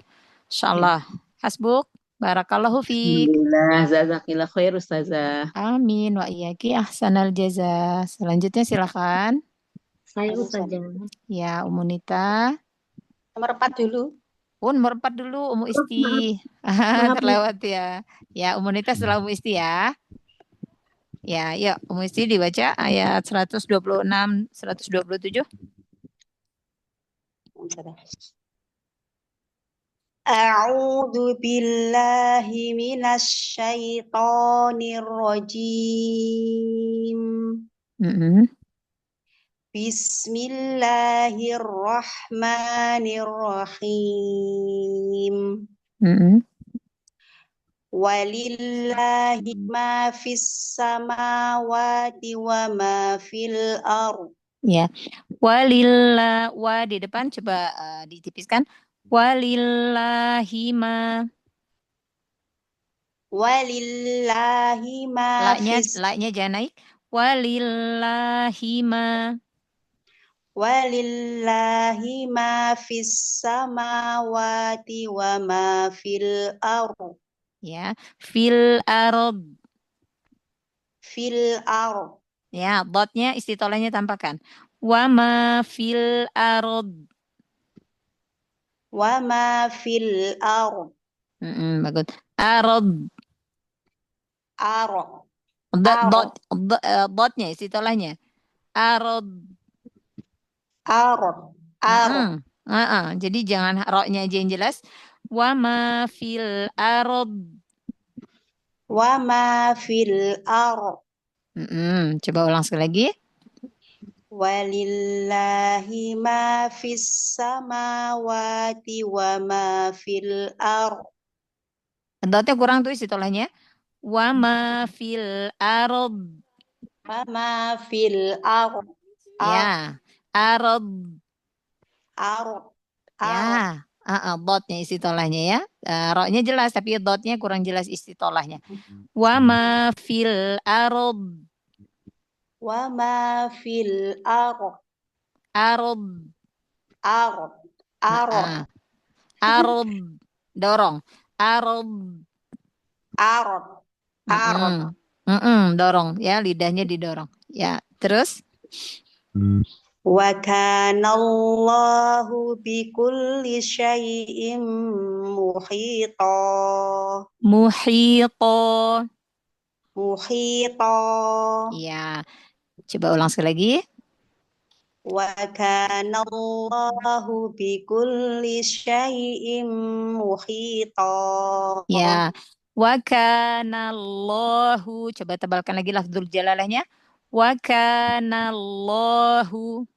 Insyaallah. Hasbuk. Barakallahu fiik. Alhamdulillah, jazakillah khair Ustazah. Amin wa iyyaki ahsanal jaza. Selanjutnya silakan. Saya Ustazah. Ya, Ummu Nita. Nomor 4 dulu. Nomor 4 dulu, Ummu Isti. Terlewat ya. Ya, Ummu Nita setelah Ummu Isti ya. Ya, yuk Ummu Isti dibaca ayat 126, 127. A'udzu billahi minasy syaithanir rajim. Bismillahirrahmanirrahim. Walillahi ma fis samawati wa ma fil ardh. Ya. Walillah, wa di depan coba ditipiskan. Walillahi ma. Walillahi ma fis. La-nya jangan naik. Walillahi ma. Walillahi ma fis samawati wa ma fil ardh. Ya, fil ard. Fil ardh. Ya, dotnya istitolahnya tampakkan. Wa ma fil ard. Wa ma fil ardh. Bagus. Ard. Ardh. Dotnya istitolahnya. Ard. Ardh. Jadi jangan ro-nya aja yang jelas. Wa ma fil ard. Wa ma fil ardh. Coba ulang sekali lagi. Walillahi ma fis samawati wa ma fil ardh. Dotnya kurang tuh istitolahnya. Wa ma fil ard. Wa ma fil ardh. Ya, ard. Ardh. Ya, dotnya istitolahnya ya. Ro-nya jelas tapi dotnya kurang jelas istitolahnya. Wa ma fil ard. Wa ma fil ardh. Ard. Arab. Arab. Arab. Dorong. Arab. Arab. Arab. Dorong ya, lidahnya didorong. Ya, terus Wa kana Allahu bikulli syai'in muhita. muhito. Muhita. Ya, coba ulang sekali lagi. Wa kana Allahu bikulli syai'in muhita. Ya, wa kana Allahu. Coba tebalkan lagi lafzul jalalahnya. Wa kana Allahu.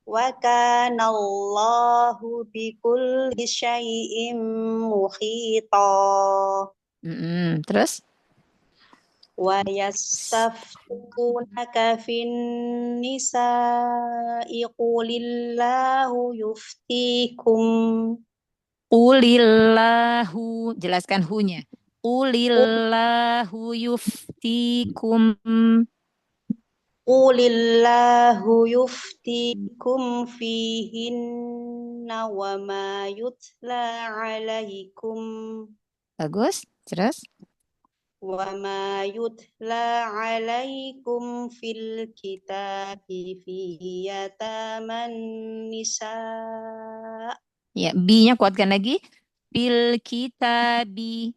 Wa kana Allahu bikulli syai'in muhita. Terus? Wa yastaftunaka fin nisa'i qulillahu yuftikum. Qulillahu. Jelaskan hu-nya. Qulillahu yuftikum. Qulillahu yuftikum fihinna wa ma yutla alaikum. Bagus. Terus? Wa ma yutla alaikum fil kitabi fi yataman nisa. Ya, bi-nya kuatkan lagi. Fil kitabi.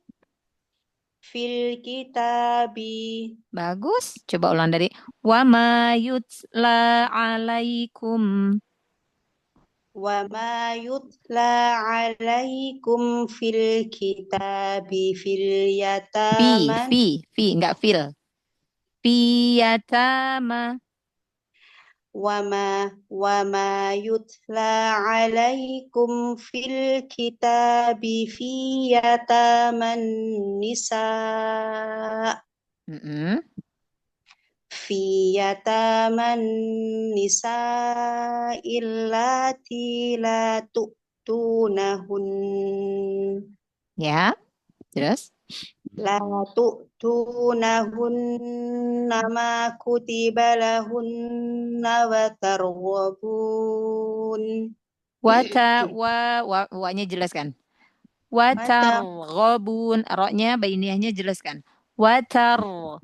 Fil kitabi. Bagus. Coba ulang dari wa ma yutla alaikum. Wa ma yutla alaikum fil kitabi fil yataman. Fi, enggak fil. Fi yatama. Wa ma yutla alaikum fil kitabi fi yataman nisa. Fi yataman nisa illati la tu'tunahun. Ya, terus? La tu'tunahunna ma kutiba lahunna wa targhabun. Wa-nya jelaskan. Wa targhabun. Ro-nya bainiyahnya jelaskan. Wa targhabun.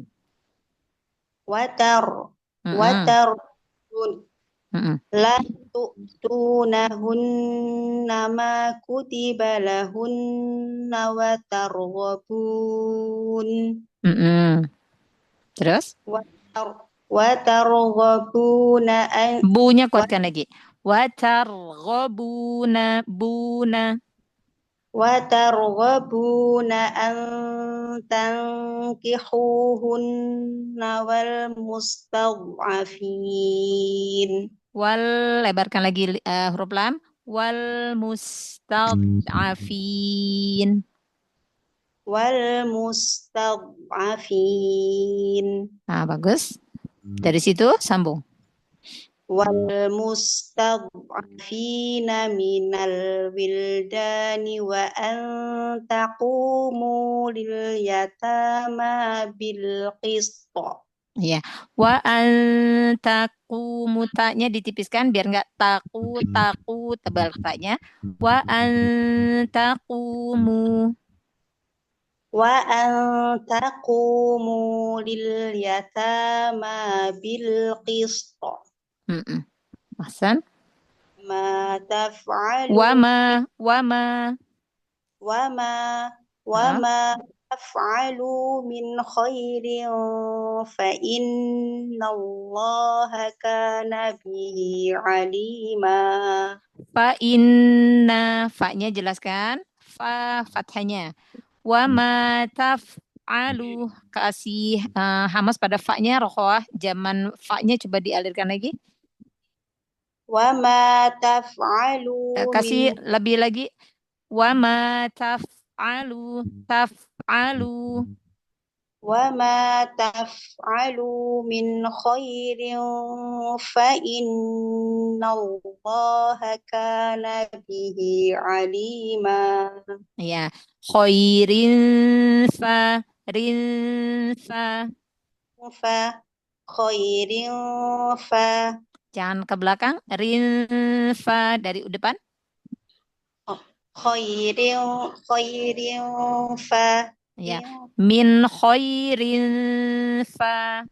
La tu'tunahunna ma kutiba lahunna wa targhabun. Terus? Wa targhabuna an. Bu-nya kuatkan lagi. Wa targhabuna buna. Wa targhabuna an tankihuhunna wal mustad'afin. Lebarkan lagi huruf lam. Wal mustad'afin. Wal mustad'afin. Nah, bagus. Dari situ sambung. Wal mustad'afina minal wildani wa an taqumu lil yatama bil qist. Ya, wa antaqumu, ta-nya ditipiskan biar enggak taku tebal ta-nya. Wa antaqumu. Wa antaqumu lil yatama bil qist. Ahsan. Ma taf'alu. Wa ma taf'alu min khairin fa innallaha kana bihi alima. Fa inna, fa-nya jelaskan. Fa fathahnya. Wa ma taf'alu, kasih hamas pada fa-nya rokhawah. Zaman fa-nya coba dialirkan lagi. Wa ma taf'alu kasih lebih lagi. Wa ma taf'alu. Wa ma taf'alu min khairin fa innallaha kana bihi alima. Ya, khairin fa khairin fa Jangan ke belakang. Rinfa dari depan. khairin fa Ya. Min khairin fa.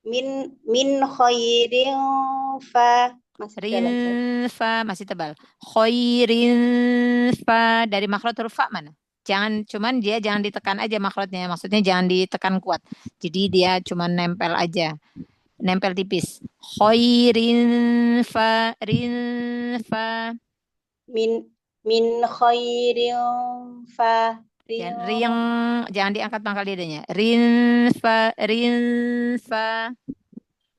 min khairin fa masih dalam saya. Rinfa masih tebal. Khairin fa dari makhraj huruf fa mana? Cuman dia jangan ditekan aja makhrajnya. Maksudnya jangan ditekan kuat. Jadi dia cuman nempel aja. Nempel tipis. Khairin fa rinfa. Min khairin fa Jangan diangkat pangkal lidahnya. Rinfa.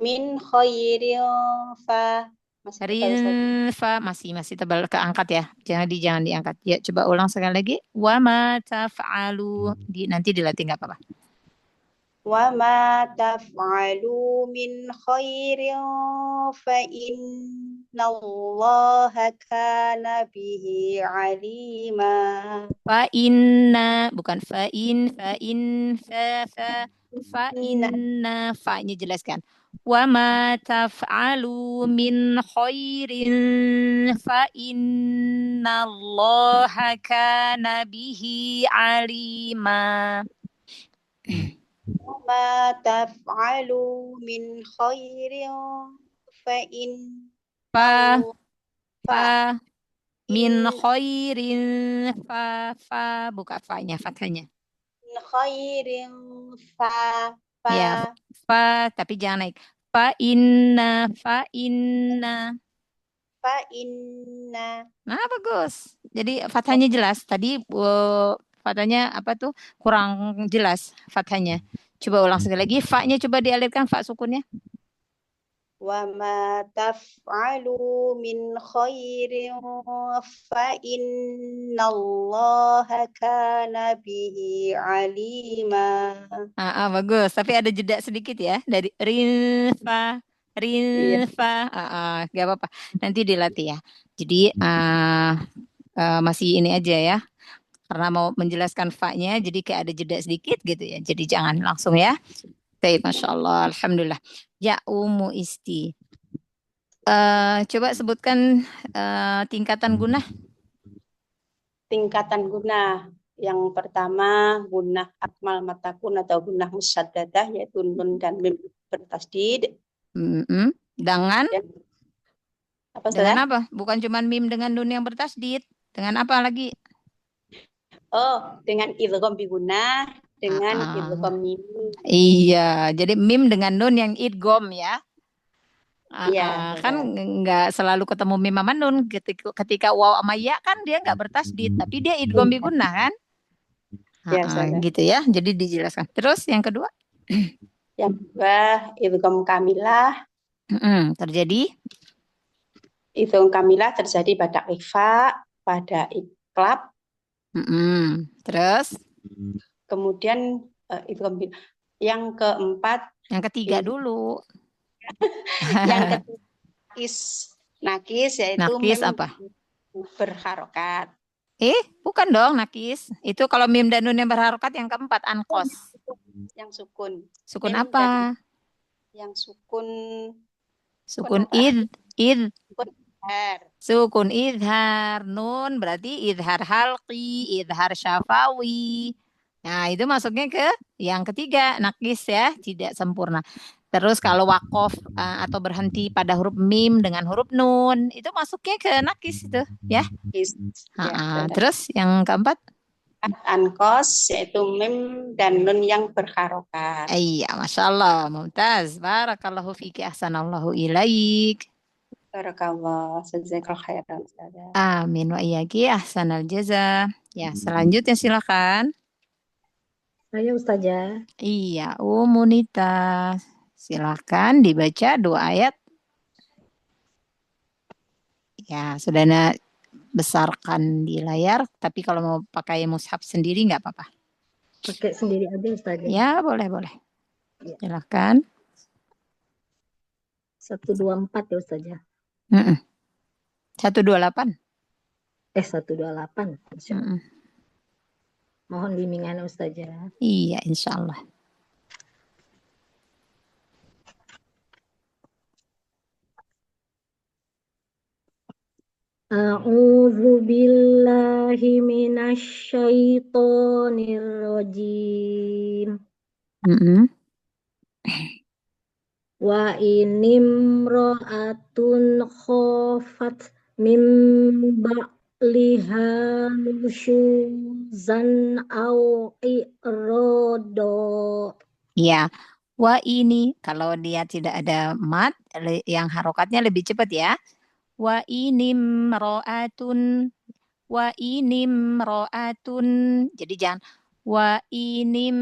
min khairin fa masih tebal Ustaz. Rinfa masih tebal keangkat ya. Jangan diangkat. Ya, coba ulang sekali lagi. Wa ma taf'alu. Nanti dilatih nggak apa-apa. Wa ma taf'alu min khairin fa innallaha kana bihi alima. Fa inna bukan fa inna fa-nya jelaskan. Wa ma taf'alu min khairin fa innallaha kana bihi alima. Ma taf'alu min khairin fa min khairin buka fa-nya fathahnya. Min khairin fa Ya, fa tapi jangan naik. Fa inna. Nah, bagus. Jadi fathahnya jelas. Tadi fathahnya apa tuh? Kurang jelas fathahnya. Coba ulang sekali lagi. Fa-nya coba dialirkan, fa sukunnya. Wa ma taf'alu min khairin fa innallaha kana bihi alima. Bagus. Tapi ada jeda sedikit ya. Dari rinfa. Gak apa-apa. Nanti dilatih ya. Jadi masih ini aja ya. Karena mau menjelaskan fa-nya, jadi kayak ada jeda sedikit gitu ya. Jadi jangan langsung ya. Baik, Masya Allah. Alhamdulillah. Ya, umu isti. Coba sebutkan tingkatan gunah. Tingkatan gunah. Yang pertama, gunah akmal matakun atau gunah musyaddadah, yaitu nun dan mim bertasdid. Dengan? Apa, dengan apa? Bukan cuma mim dengan nun yang bertasdid. Dengan apa lagi? Oh, dengan idgham bi gunah, dengan idgham mim. Iya, jadi mim dengan nun yang idgham ya. Iya, kan nggak selalu ketemu mim sama nun. Ketika waw sama ya kan dia nggak bertasdid, tapi dia idgham bi gunah kan? Gitu ya. Jadi dijelaskan. Terus yang kedua? Yang kedua, idgham kamilah. Terjadi? Idgham kamilah terjadi pada ikhfa, pada iklab. Terus? Kemudian yang keempat. Yang ketiga dulu. Yang ketiga nakis, yaitu nakis apa? Berharokat. Bukan dong nakis. Itu kalau mim dan nun yang berharokat yang keempat ankos. Yang sukun. Sukun apa? Yang sukun. Sukun id. Sukun idhar. Nun berarti idhar halqi, idhar syafawi. Nah, itu masuknya ke yang ketiga, nakis ya, tidak sempurna. Terus kalau wakof atau berhenti pada huruf mim dengan huruf nun, itu masuknya ke nakis itu, ya. Terus yang keempat? Ankos, yaitu mim dan nun yang berharokat. Iya, Masya Allah, mumtaz. Barakallahu fiki, ahsanallahu ilaik. Barakallah, jazakallahu khairan. Amin wa iyaki, ahsanal jaza. Ya, selanjutnya silakan. Ayo Ustazah. Iya, Umunita. Silakan dibaca 2 ayat. Ya, sudah besarkan di layar. Tapi kalau mau pakai mushaf sendiri nggak apa-apa. Pakai sendiri aja Ustazah. Ya, boleh. Ya. Silakan. 124 ya Ustazah. 128. 128. Mohon bimbingan Ustazah. Iya, insya Allah. A'udzu billahi minasyaitonir rajim. Wa inimra'atun khafat mim ba'liha nusyuzan au i'rado. Ya, wa ini kalau dia tidak ada mat yang harokatnya lebih cepat ya. Wa inimra'atun wa inimra'atun. Jadi jangan wa inim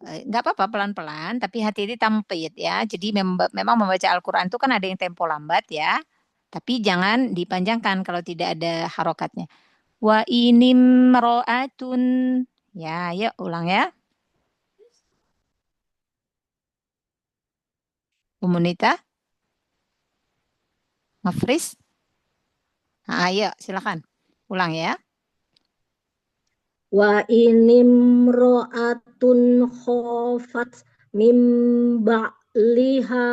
nggak apa-apa pelan-pelan tapi hati-hati tampit ya. Jadi memang membaca Al-Qur'an itu kan ada yang tempo lambat ya. Tapi jangan dipanjangkan kalau tidak ada harokatnya. Wa inimra'atun. Ya, yuk ulang ya. Umunita, Mafris. Ayo, silakan. Ulang ya. Wa inimra'atun khafat mim ba'liha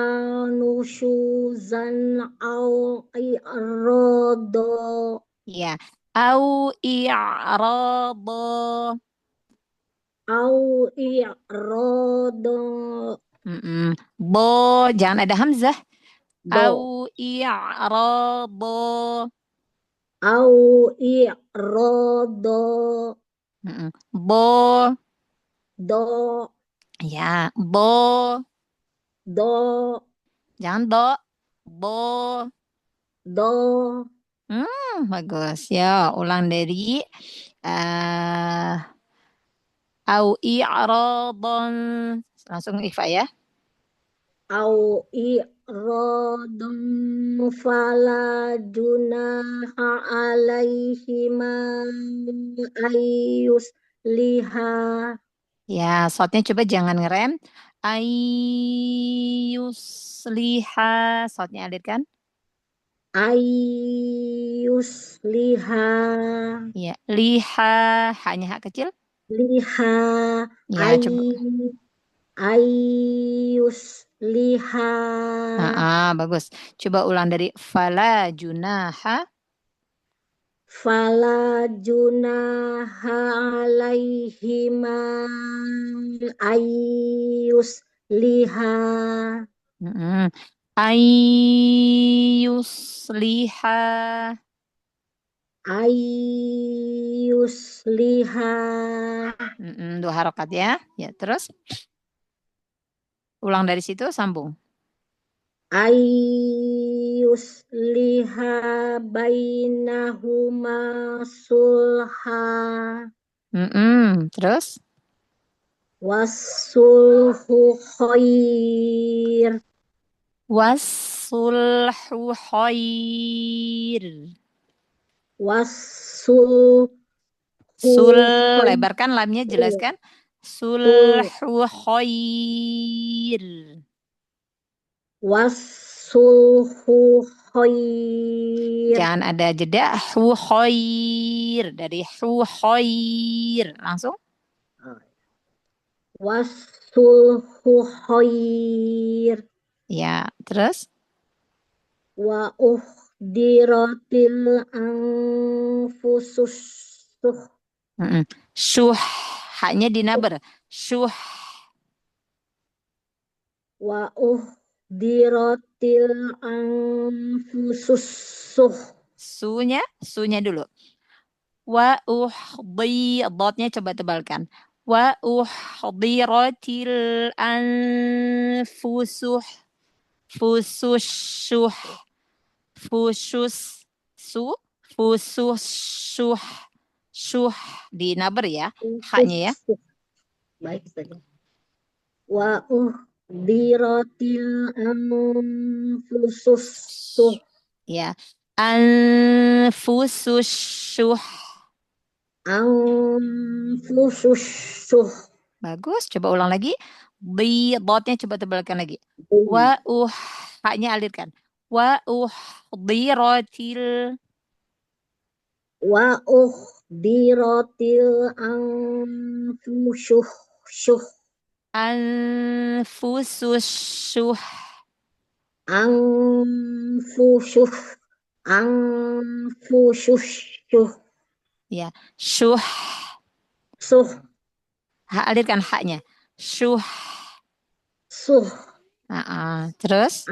nusyuzan au i'rado. Ya. Au i'rado. Au i'rado. Bo, jangan ada hamzah. Do. Au i'rado. Au i'rado. Bo. Do. Ya, bo. Do. Jangan do. Bo. Do. Bagus. Ya, ulang dari au i'radon. Langsung ikhfa ya. Au i'radon fala junaha alaihima ayyus liha. Ya, shotnya coba jangan ngerem. Ayyusliha. Shotnya alirkan. Ayyus liha. Ya, liha. Hanya hak kecil. Liha. Ya, coba. Ayyus liha. Bagus. Coba ulang dari fala junaha. Fala junaha alaihima ayyus liha. Ayyusliha. Ayyusliha. Dua harokat ya. Ya, terus ulang dari situ sambung. Ayyusliha bainahuma sulha. Terus Wassulhu khair. wassulhu khair. Wassulhu lebarkan lamnya, jelaskan. Sulhu khair. Wassulhu khair. Jangan ada jeda. Hu khair. Dari hu khair. Langsung. Wassulhu khair. Ya, terus. Wa uhdiratil anfusus suh. Syuh. Haknya dinabar. Syuh. Wa uhdiratil anfusus suh. Sunya dulu. Wa uhdi. Dotnya coba tebalkan. Wa uhdiratil anfusuh. Fususyuh. Fusus. Fususyuh. Syuh. Dinabar ya. Haknya ya. Baik saja. Wa uhdiratil anfusus suh. Ya. Anfususyuh. Anfususyuh. Bagus. Coba ulang lagi. Dotnya coba tebalkan lagi. Wa haknya alirkan. Wa uhdiratil. Wa uhdiratil anfususyuh. Anfususyuh. Anfusuh. Ya, syuh. Suh. Alirkan haknya. Syuh. Suh. Terus?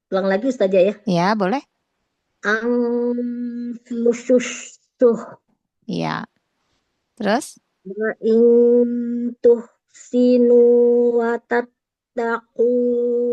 Ulang lagi Ustazah ya. Ya, boleh. Anfusuh. Ya. Terus? Wa in tuhsinu wa tattaqu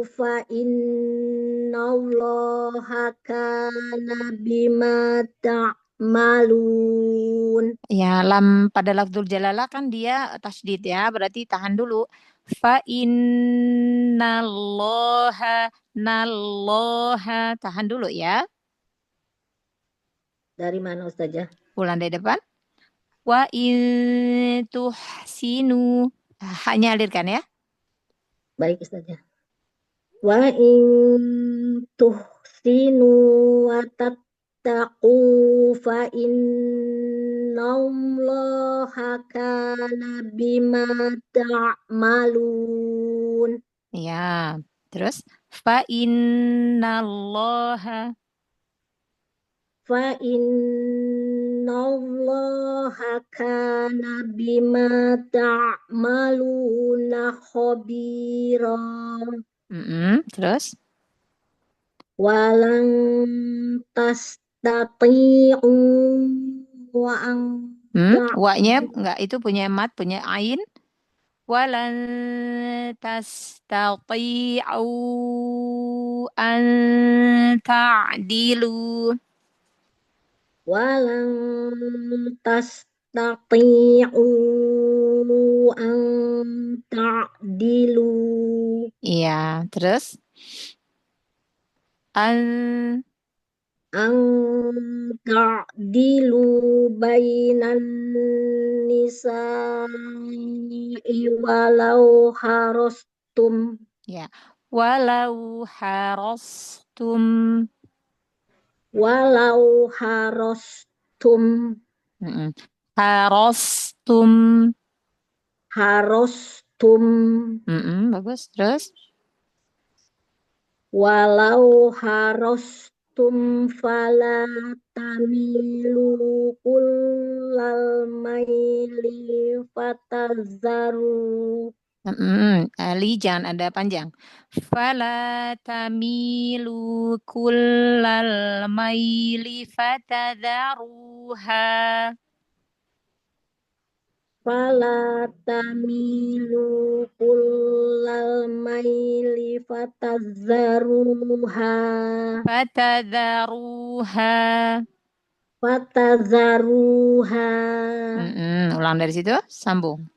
fa innallaha kana bima ta'malun. Ya, lam pada lafzul jalalah kan dia tasydid ya, berarti tahan dulu. Fa innallaha nallaha tahan dulu ya. Dari mana Ustazah? Ulang dari depan. Wa in tuhsinu. Hanya alirkan ya. Baik Ustazah. Wa in tuhsinu wa tattaqu fa innallaha kana bima ta'malun. Ya, terus fa innallaha Fa innallaha kana bima ta'maluna khabira. Terus Walang tastati'u wa ang wa-nya enggak, itu punya mat, punya ain. Walan tastati'u an ta'dilu. walang tastati'u an ta'dilu. Iya, terus an ta'dilu bainan nisa'i walau harastum. ya, walau harastum. Walau harastum. Harastum. Harastum. Bagus. Terus Walau harastum fala tamilu kullal maili fatazzaru. Ali jangan ada panjang. Fala tamilu kullal maili fatadharuha. Fala tamilu kullal maili fatazzaruha. Fatadharuha. Fatazzaruha. Ulang dari situ, sambung.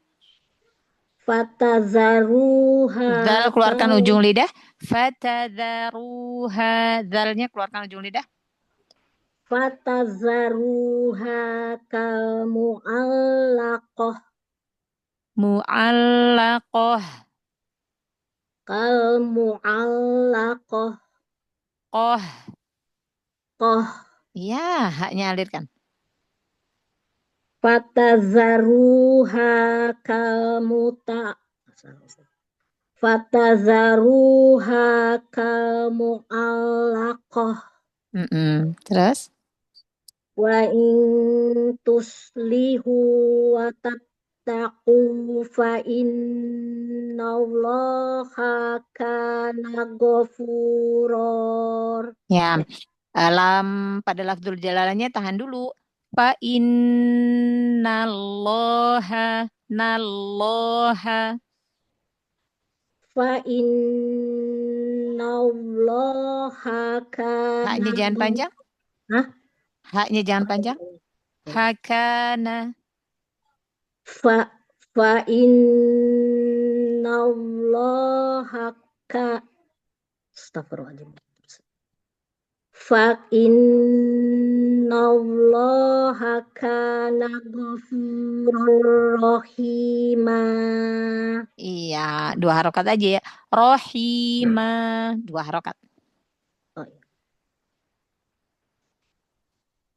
Fatazzaruha. Zal keluarkan ujung lidah. Fatadharuha. Zalnya keluarkan ujung lidah. Fatazzaruha kal mu'allaqah. Mu'allaqah. Kal mu'allaqah. Qoh. Qoh. Ya, haknya alirkan. Fatazzaruha kal Fatazzaruha kal mu'allaqah. Terus? Wa in tuslihu wa tattaqu fa innallaha kana ghafurur. Ya, lam pada lafzul jalalanya tahan dulu. Fa innallaha nallaha. Fa innallaha kana. Haknya jangan panjang. Hah? Haknya jangan panjang. Hakana. Fa innallaha Astagfirullahaladzim. Fa innallaha kana ghafurur rahima. Iya, 2 harokat aja ya. Rohima, 2 harokat. Oh, iya.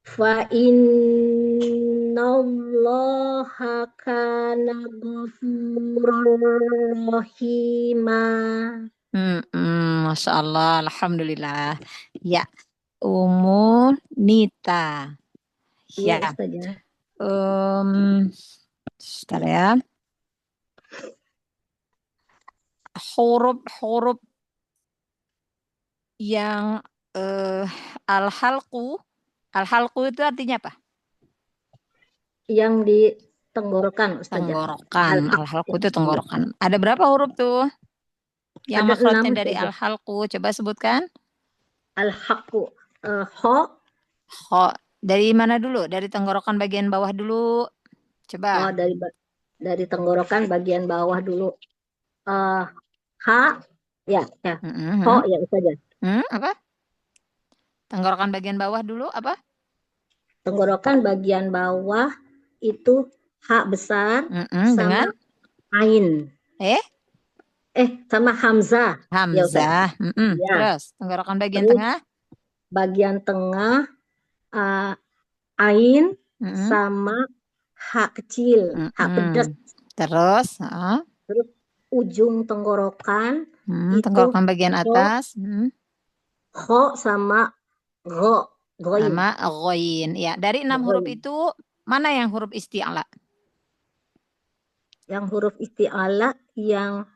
Fa innallaha kana ghafurur rahima. Masya Allah, alhamdulillah. Ya, Nita. Iya, Ya. Ustazah. Sebentar ya. Huruf-huruf yang al-halqu itu artinya apa? Yang di tenggorokan, Ustazah. Tenggorokan. Al-halqu itu Iya. tenggorokan. Ada berapa huruf tuh? Yang Ada makhrajnya 6, dari Ustazah. al-halqu. Coba sebutkan. Al-haqqu. Ho. Ho. Dari mana dulu? Dari tenggorokan bagian bawah dulu. Coba. Oh, dari tenggorokan bagian bawah dulu. Ha. Ya, ya. Ho, ya, Ustazah. Apa? Tenggorokan bagian bawah dulu apa? Tenggorokan bagian bawah itu ha besar sama Dengan ain. Sama hamzah. Ya, Ustazah. Hamzah. Ya. Terus tenggorokan bagian Terus tengah. bagian tengah ain sama ha kecil, ha pedas. Terus Terus ujung tenggorokan itu tenggorokan bagian atas. ho sama go. Goin. Sama ghoin. Ya, dari 6 huruf itu mana yang huruf isti'ala? Yang huruf isti'ala yang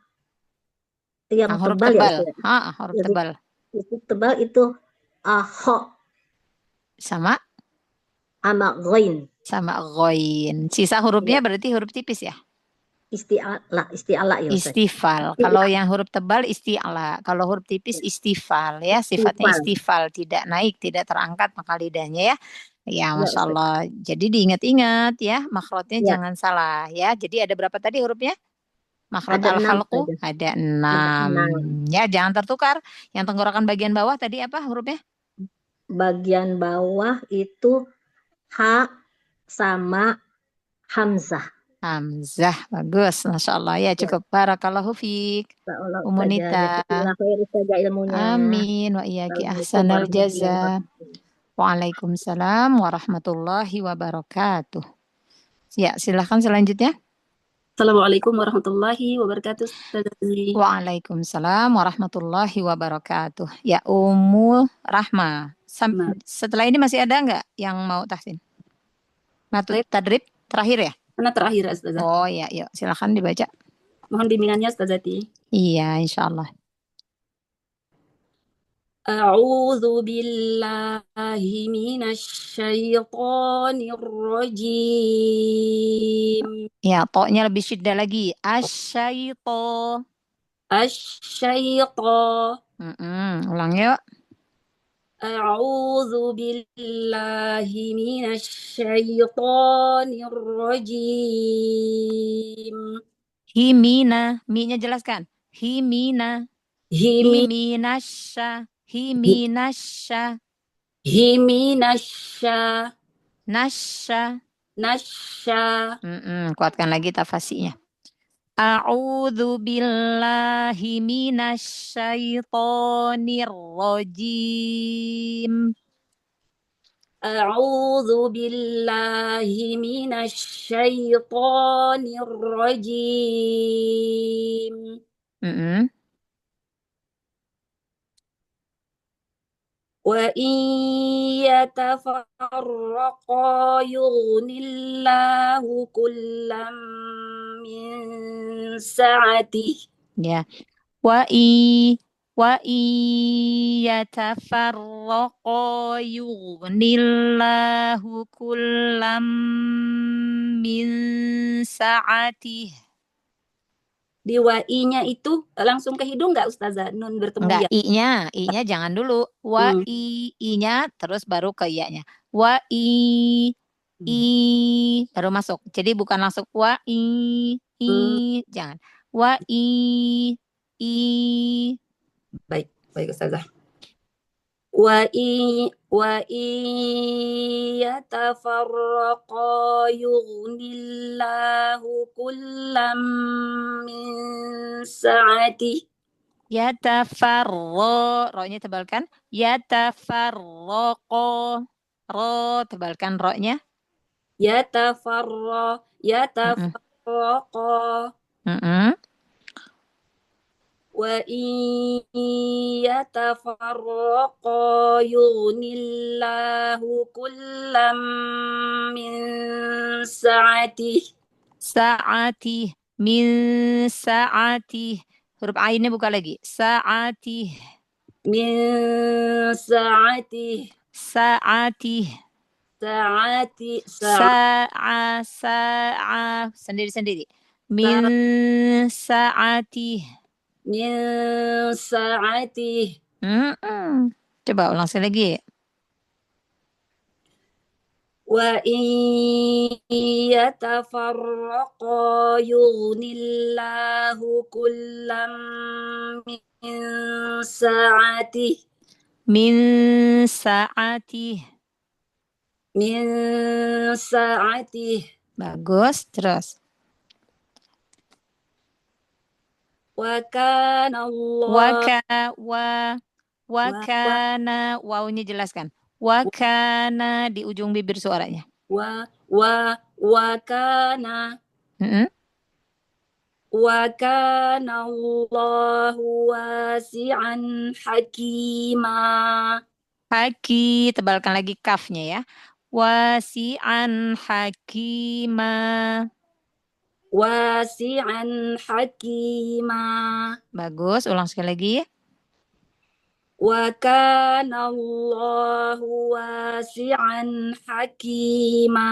huruf tebal, tebal. ya. Huruf tebal. Huruf tebal itu ho sama ghoin. Sama ghoin. Sisa hurufnya berarti huruf tipis ya? Isti'ala ya, Ustaz. Istifal. Kalau yang huruf tebal isti'ala. Kalau huruf tipis istifal ya. Sifatnya istifal. Tidak naik, tidak terangkat maka lidahnya ya. Ya, Masya Allah. Jadi diingat-ingat ya. Makhrajnya jangan salah ya. Jadi ada berapa tadi hurufnya? Makhraj al-halqu ada 6. Ya, jangan tertukar. Yang tenggorokan bagian bawah tadi apa hurufnya? Bagian bawah itu ha sama hamzah. Hamzah, bagus, Masya Allah. Ya, cukup. Barakallahu fiik. Umunita. Amin. Wa iyaki ahsanal jaza. Waalaikumsalam warahmatullahi wabarakatuh. Ya, silahkan selanjutnya. Assalamualaikum warahmatullahi wabarakatuh. Waalaikumsalam warahmatullahi wabarakatuh. Ya, Ummu Rahma. Setelah ini masih ada nggak yang mau tahsin? Tadrib terakhir ya? Karena terakhir, Ustazah. Oh ya, yuk silakan dibaca. Mohon bimbingannya, Ustazati. Iya, insya Allah. A'udzu billahi minasyaitonir rajim. Ya, to-nya lebih syiddah lagi. Asyaito. Asyaito. Ulang yuk. A'udzu billahi minasyaitonir rajim. Himina, mi-nya jelaskan. Himina. Himinasya. Himinasya. Himinasya. Nasya. Nasya. Kuatkan lagi tafasinya. A'udzu billahi minasyaitonir rajim. A'udzu billahi minasyaitonir rajim. Wa in yatafarraqa yughnillahu kullam min sa'atih. Ya. Wa yatafarraqa yughnillahu kullam min sa'atih. Di wa-i-nya itu langsung ke hidung nggak, Ustazah? Nun bertemu Enggak, ya? i-nya jangan dulu. Wa i-nya terus baru ke ya-nya. Wa i baru masuk. Jadi bukan langsung wa jangan. Wa i. Baik Ustazah. Wa yatafarraqa yughnillahu kullam min sa'ati. Yatafarro, ro-nya tebalkan. Yatafarraqo, ro tebalkan ro-nya. Yatafarraqa. وإن يتفرقا يغني الله كلا من سعته. Sa'atih. Min sa'atih. Huruf ainnya buka lagi. Sa'atih. من سعته. Sa'atih. سعته. Sa'a. Sendiri-sendiri. Min sa'atih. من سعته. Coba ulang sekali lagi. وإن يتفرقا يغني الله كلا من سعته. Min sa'atih. من سعته. Bagus. Terus. وكان الله Wakana. Wawunya jelaskan. Wakana di ujung bibir suaranya. وكان وكان الله واسعا حكيما. Haki, tebalkan lagi kafnya ya. Wasi'an hakima. Wasi'an hakima. Bagus, ulang sekali lagi. Wa kana Allahu wasi'an hakima.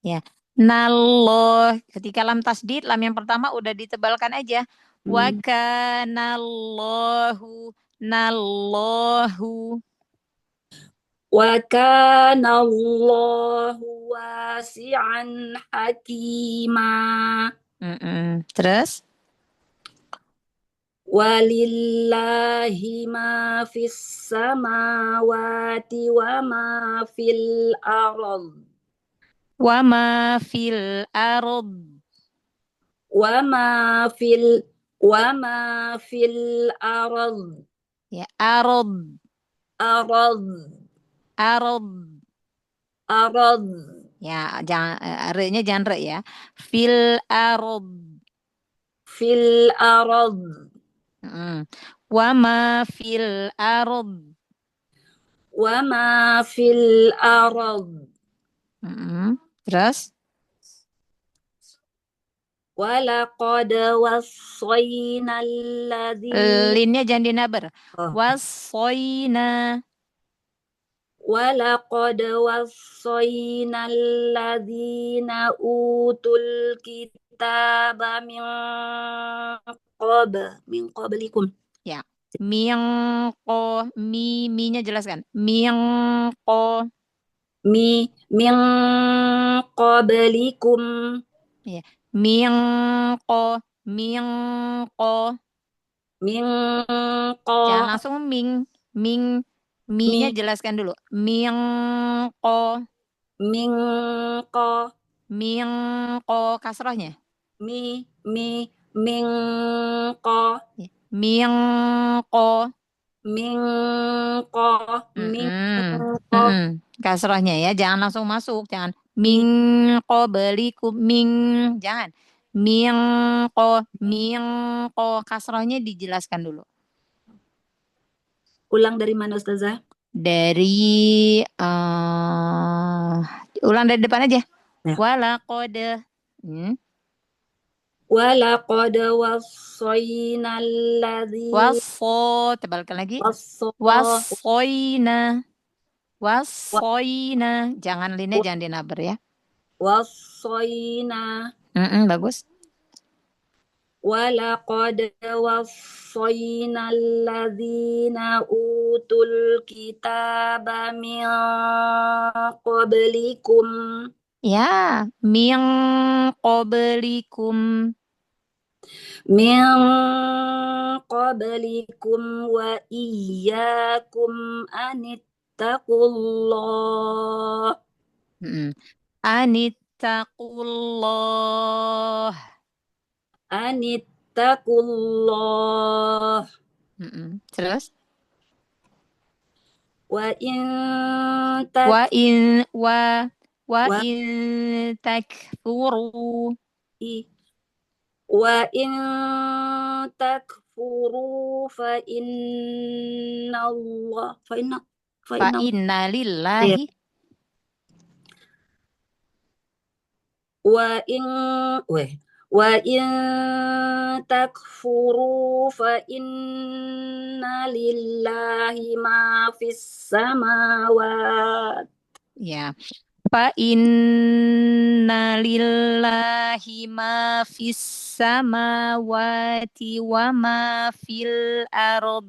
Ya. Nalloh, ketika lam tasdid, lam yang pertama udah ditebalkan aja. Wa kana Allahu nallahu. Wa kana Allahu wasi'an hakima. Terus? Walillahi ma fis samawati wa ma fil ardh. Wa ma fil ardh. Wa ma fil ardh. Ya, ardh. Ardh. Ya, jangan re-nya jangan re ya. Fil ardh. Wa ma fil ardh. Terus? Walaqad wassayna alladhina. Linnya jangan dinabar. Wassayna. Walaqad wassayna alladhina utul kitaba min qablikum. Ya. Mi-nya jelaskan. Min qablikum. Ya. Min Jangan langsung mi-nya jelaskan dulu. Min kasrohnya. Min kasrohnya ya, jangan langsung masuk, jangan beliku jangan kasrohnya dijelaskan dulu. Ulang dari mana Ustazah? Dari ulang dari depan aja. Ya. Walaqad Walaqad wassayna alladhina. tebalkan lagi. Wassayna. Jangan linnya jangan dinabar ya. Wassayna. Bagus. Walaqad wassayna alladhina utul kitaba min qablikum. Ya, min qablikum. Min qablikum wa iyyakum anittaqullah. Anittaqullah. Anittaqullah. Terus? Wa in takfuru. Wa in takfuru takfuru fa inna Allah fa Fa inna inna lillahi. wa in wa in takfuru fa inna lillahi ma fis samawat. Ya. Fa inna lillahi ma fis samawati wa ma fil ard.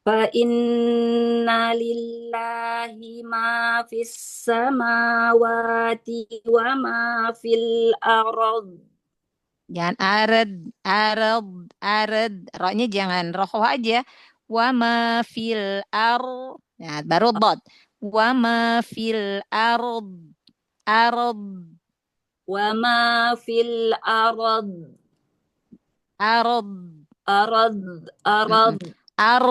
Fa inna lillahi ma fis samawati wa ma fil ard. Jangan arad. Roknya jangan roh aja. Wa ma fil ard. Nah, baru dot. Wa ma fil ard. Ard. Wa ma fil ard. Ard. Arad. Arad. Ar.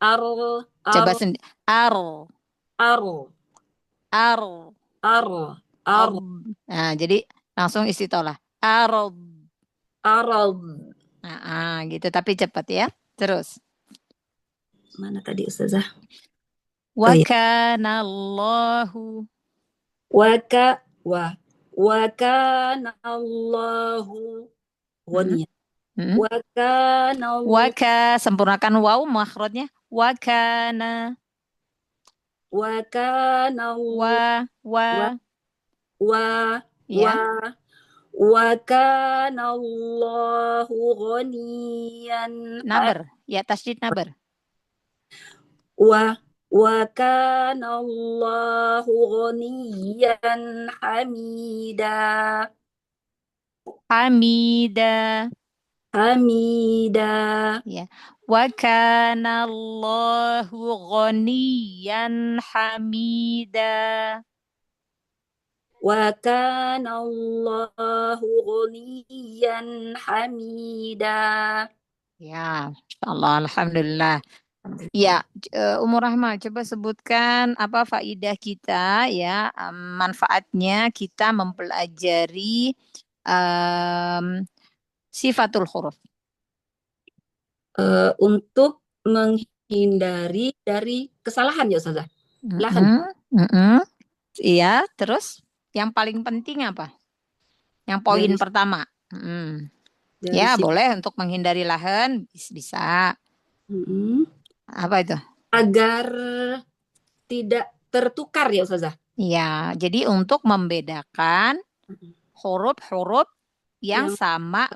Ar. Coba sendiri. Ar. Ar. Ar. Ar. Ar. Nah, jadi langsung istitolah. Arad. Arad. Nah, gitu. Tapi cepat ya. Terus. Mana tadi Ustazah? Wa kana Allahu. Wa kana Allahu ghaniyyan. Wa kana Waka, sempurnakan waw makhrajnya. Wa kana. Wa kana Wa. Ya. Wa kana Allahu ghaniyyan. Nabar. Ya, tasydid nabar. Wa kana Allahu ghaniyyan hamida. Ya. Wa kana Allahu ghaniyan hamida. Wa kana Allahu ghaniyan hamida. Ya, Allah, alhamdulillah. Ya, Umur Rahma, coba sebutkan apa faidah kita ya, manfaatnya kita mempelajari sifatul huruf. Untuk menghindari dari kesalahan ya Ustazah. Iya, terus yang paling penting apa? Yang poin pertama. Ya, boleh untuk menghindari lahan bisa. Apa itu? Agar tidak tertukar ya Ustazah. Iya, jadi untuk membedakan huruf-huruf yang sama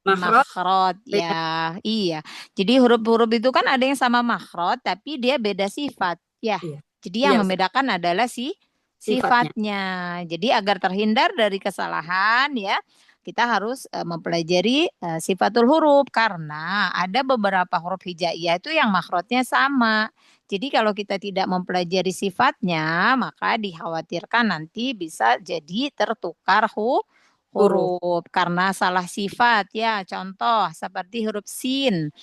makhraj ya. Iya. Jadi huruf-huruf itu kan ada yang sama makhraj tapi dia beda sifat ya. Jadi yang membedakan adalah sifatnya. Jadi agar terhindar dari kesalahan ya, kita harus mempelajari sifatul huruf karena ada beberapa huruf hijaiyah itu yang makhrajnya sama. Jadi kalau kita tidak mempelajari sifatnya, maka dikhawatirkan nanti bisa jadi tertukar huruf karena salah sifat ya. Contoh seperti huruf sin.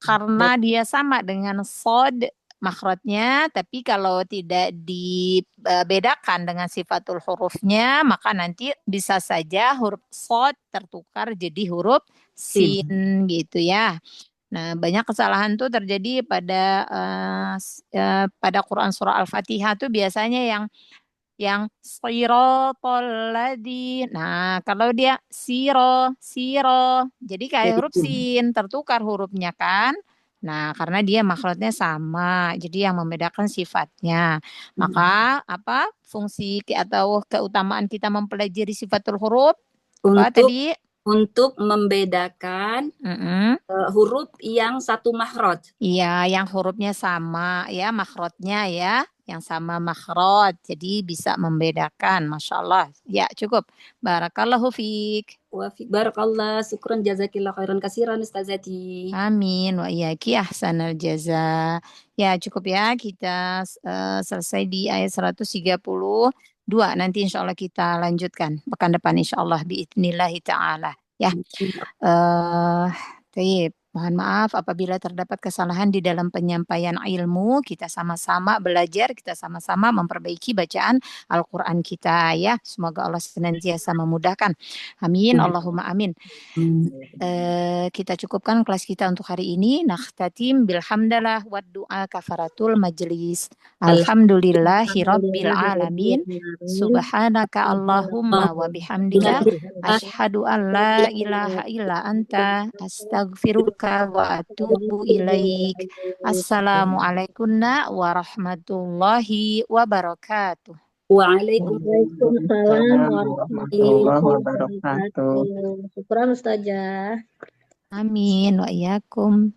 Karena dia sama dengan shad makhrajnya, tapi kalau tidak dibedakan dengan sifatul hurufnya, maka nanti bisa saja huruf shad tertukar jadi huruf sin gitu ya. Nah, banyak kesalahan tuh terjadi pada Quran surah Al-Fatihah tuh biasanya yang siratal ladzi. Nah, kalau dia siro, jadi kayak huruf sin tertukar hurufnya kan. Nah, karena dia makhrajnya sama, jadi yang membedakan sifatnya. Maka apa fungsi atau keutamaan kita mempelajari sifatul huruf? Untuk membedakan huruf yang satu makhraj. Iya, yang hurufnya sama ya, makhrajnya ya, yang sama makhraj. Jadi bisa membedakan, Masya Allah. Ya, cukup. Barakallahu fiik. Wa fiik barakallah, syukran jazakillah khairan katsiran Ustazati. Amin wa iyyaki ahsanal jaza. Ya, cukup ya. Kita selesai di ayat 132. Nanti insya Allah kita lanjutkan pekan depan insya Allah biidnillahi ta'ala. Ya. Taib. Mohon maaf apabila terdapat kesalahan di dalam penyampaian ilmu. Kita sama-sama belajar, kita sama-sama memperbaiki bacaan Al-Quran kita ya. Semoga Allah senantiasa memudahkan. Amin, Allahumma amin. Kita cukupkan kelas kita untuk hari ini. Nakhtatim bilhamdalah wa du'a kafaratul majlis. Alhamdulillahi rabbil alamin. Subhanaka Allahumma wa bihamdika. Ashhadu an la ilaha illa anta. Astaghfiruka wa atubu ilaik. Assalamualaikum warahmatullahi wabarakatuh. Waalaikumsalam warahmatullahi wabarakatuh. Syukran Ustazah. Amin wa iyyakum.